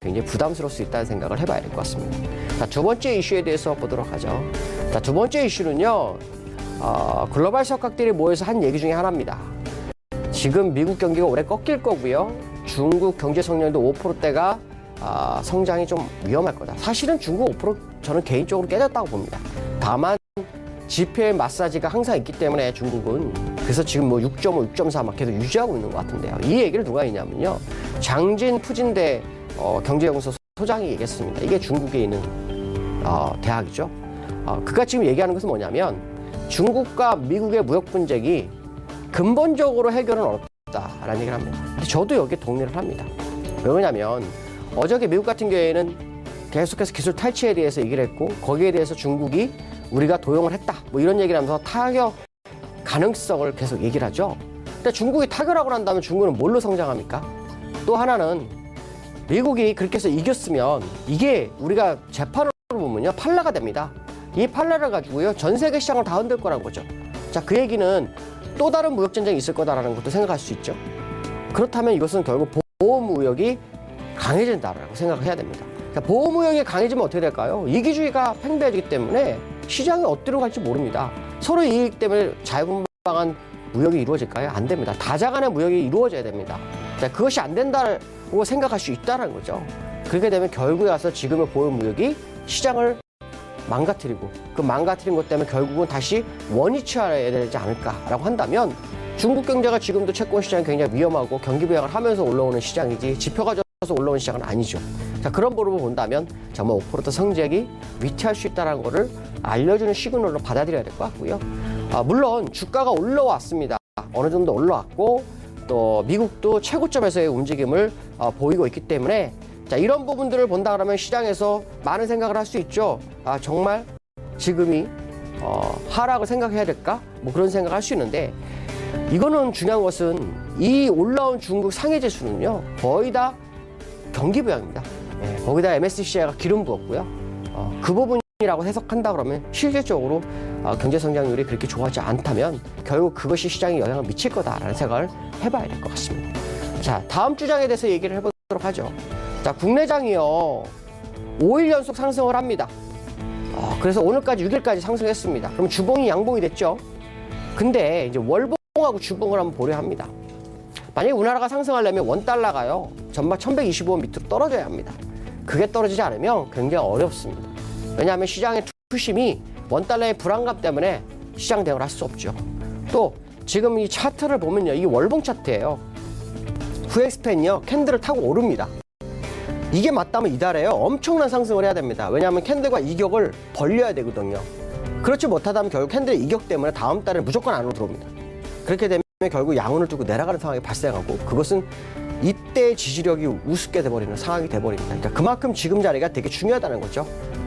굉장히 부담스러울 수 있다는 생각을 해봐야 될 것 같습니다. 자, 두 번째 이슈에 대해서 보도록 하죠. 자, 두 번째 이슈는요. 글로벌 석학들이 모여서 한 얘기 중에 하나입니다. 지금 미국 경기가 올해 꺾일 거고요. 중국 경제 성장률도 5%대가 성장이 좀 위험할 거다. 사실은 중국 5% 저는 개인적으로 깨졌다고 봅니다. 다만 GPM 마사지가 항상 있기 때문에 중국은 그래서 지금 뭐 6.5, 6.4 막 계속 유지하고 있는 것 같은데요. 이 얘기를 누가 했냐면요. 장진 푸진대 경제연구소 소장이 얘기했습니다. 이게 중국에 있는 대학이죠. 그가 지금 얘기하는 것은 뭐냐면 중국과 미국의 무역 분쟁이 근본적으로 해결은 어렵다라는 얘기를 합니다. 근데 저도 여기에 동의를 합니다. 왜냐하면 어저께 미국 같은 경우에는 계속해서 기술 탈취에 대해서 얘기를 했고 거기에 대해서 중국이 우리가 도용을 했다 뭐 이런 얘기를 하면서 타격 가능성을 계속 얘기를 하죠. 근데 중국이 타결하고 난 다음에 중국은 뭘로 성장합니까? 또 하나는 미국이 그렇게 해서 이겼으면 이게 우리가 재판으로 보면요 판례가 됩니다. 이 판례를 가지고요 전 세계 시장을 다 흔들 거란 거죠. 자, 그 얘기는 또 다른 무역 전쟁이 있을 거다라는 것도 생각할 수 있죠. 그렇다면 이것은 결국 보호무역이 강해진다라고 생각을 해야 됩니다. 보호무역이 강해지면 어떻게 될까요? 이기주의가 팽배해지기 때문에 시장이 어디로 갈지 모릅니다. 서로 이익 때문에 자유분방한 무역이 이루어질까요? 안 됩니다. 다자 간의 무역이 이루어져야 됩니다. 자, 그것이 안 된다고 생각할 수 있다는 거죠. 그렇게 되면 결국에 와서 지금의 보호무역이 시장을 망가뜨리고 그 망가뜨린 것 때문에 결국은 다시 원위치해야 되지 않을까라고 한다면 중국 경제가 지금도 채권 시장이 굉장히 위험하고 경기 부양을 하면서 올라오는 시장이지 지표가 져서 올라오는 시장은 아니죠. 자, 그런 보름을 본다면 정말 5% 성장이 위태할 수 있다는 것을 알려주는 시그널로 받아들여야 될 것 같고요. 물론 주가가 올라왔습니다. 어느 정도 올라왔고 또 미국도 최고점에서의 움직임을 보이고 있기 때문에 자, 이런 부분들을 본다 그러면 시장에서 많은 생각을 할 수 있죠. 정말 지금이 하락을 생각해야 될까? 뭐 그런 생각을 할 수 있는데 이거는 중요한 것은 이 올라온 중국 상해 지수는요 거의 다 경기 부양입니다. 거기다 MSCI가 기름 부었고요. 그 부분이라고 해석한다 그러면 실질적으로 경제 성장률이 그렇게 좋아하지 않다면 결국 그것이 시장에 영향을 미칠 거다라는 생각을 해봐야 될 것 같습니다. 자, 다음 주장에 대해서 얘기를 해보도록 하죠. 자, 국내장이요 5일 연속 상승을 합니다. 그래서 오늘까지 6일까지 상승했습니다. 그럼 주봉이 양봉이 됐죠. 근데 이제 월봉하고 주봉을 한번 보려 합니다. 만약에 우리나라가 상승하려면 원달러가요 전막 1125원 밑으로 떨어져야 합니다. 그게 떨어지지 않으면 굉장히 어렵습니다. 왜냐하면 시장의 투심이 원달러의 불안감 때문에 시장 대응을 할 수 없죠. 또 지금 이 차트를 보면요 이게 월봉 차트예요. VX펜이요 캔들을 타고 오릅니다. 이게 맞다면 이달에요 엄청난 상승을 해야 됩니다. 왜냐하면 캔들과 이격을 벌려야 되거든요. 그렇지 못하다면 결국 캔들의 이격 때문에 다음 달에 무조건 안으로 들어옵니다. 그렇게 되면 결국 양운을 두고 내려가는 상황이 발생하고 그것은 이때의 지지력이 우습게 돼버리는 상황이 돼버립니다. 그러니까 그만큼 지금 자리가 되게 중요하다는 거죠.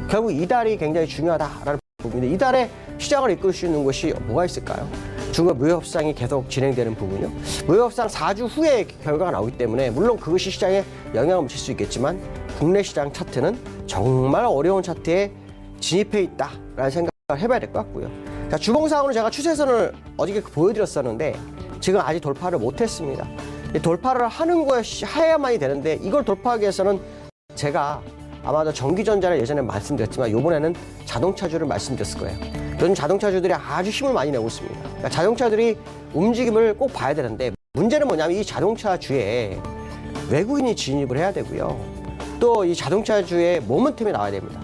결국 이달이 굉장히 중요하다라는 부분인데 이달에 시장을 이끌 수 있는 것이 뭐가 있을까요? 중국 무역협상이 계속 진행되는 부분이요. 무역협상 4주 후에 결과가 나오기 때문에 물론 그것이 시장에 영향을 미칠 수 있겠지만 국내 시장 차트는 정말 어려운 차트에 진입해 있다라는 생각을 해봐야 될 것 같고요. 자, 주봉상으로 제가 추세선을 어저께 보여드렸었는데 지금 아직 돌파를 못했습니다. 돌파를 하는 것이 해야만이 되는데 이걸 돌파하기 위해서는 제가 아마도 전기전자를 예전에 말씀드렸지만 이번에는 자동차주를 말씀드렸을 거예요. 요즘 자동차주들이 아주 힘을 많이 내고 있습니다. 그러니까 자동차들이 움직임을 꼭 봐야 되는데 문제는 뭐냐면 이 자동차주에 외국인이 진입을 해야 되고요. 또 이 자동차주에 모멘텀이 나와야 됩니다.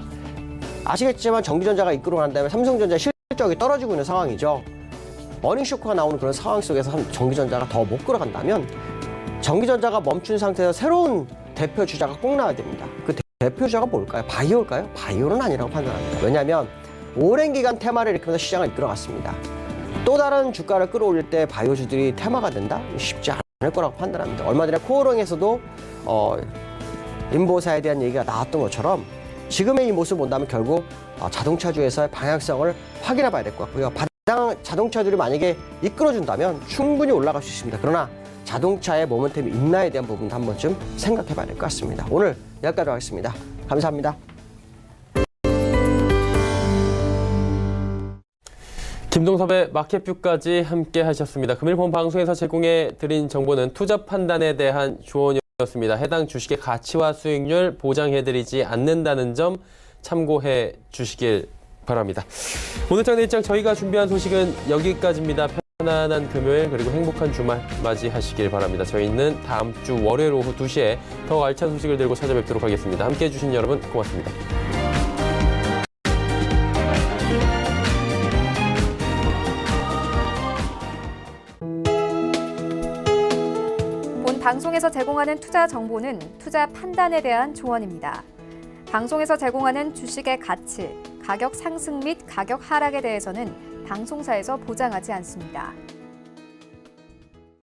아시겠지만 전기전자가 이끌어 간 다음에 삼성전자 실적이 떨어지고 있는 상황이죠. 어닝 쇼크가 나오는 그런 상황 속에서 전기전자가 더 못 끌어간다면 전기전자가 멈춘 상태에서 새로운 대표 주자가 꼭 나와야 됩니다. 그 대표 주자가 뭘까요? 바이오일까요? 바이오는 아니라고 판단합니다. 왜냐하면 오랜 기간 테마를 일으키면서 시장을 이끌어갔습니다. 또 다른 주가를 끌어올릴 때 바이오주들이 테마가 된다? 쉽지 않을 거라고 판단합니다. 얼마 전에 코오롱에서도 인보사에 대한 얘기가 나왔던 것처럼 지금의 이 모습을 본다면 결국 자동차주에서의 방향성을 확인해 봐야 될 것 같고요. 자동차들이 만약에 이끌어준다면 충분히 올라갈 수 있습니다. 그러나 자동차의 모멘텀이 있나에 대한 부분도 한 번쯤 생각해 봐야 될 것 같습니다. 오늘 여기까지 하겠습니다. 감사합니다. 김동섭의 마켓뷰까지 함께 하셨습니다. 금일 본 방송에서 제공해 드린 정보는 투자 판단에 대한 조언이었습니다. 해당 주식의 가치와 수익률 보장해드리지 않는다는 점 참고해 주시길 바랍니다. 오늘장 내일장 저희가 준비한 소식은 여기까지입니다. 편안한 금요일 그리고 행복한 주말 맞이하시길 바랍니다. 저희는 다음 주 월요일 오후 2시에 더 알찬 소식을 들고 찾아뵙도록 하겠습니다. 함께해 주신 여러분 고맙습니다. 방송에서 제공하는 투자 정보는 투자 판단에 대한 조언입니다. 방송에서 제공하는 주식의 가치, 가격 상승 및 가격 하락에 대해서는 방송사에서 보장하지 않습니다.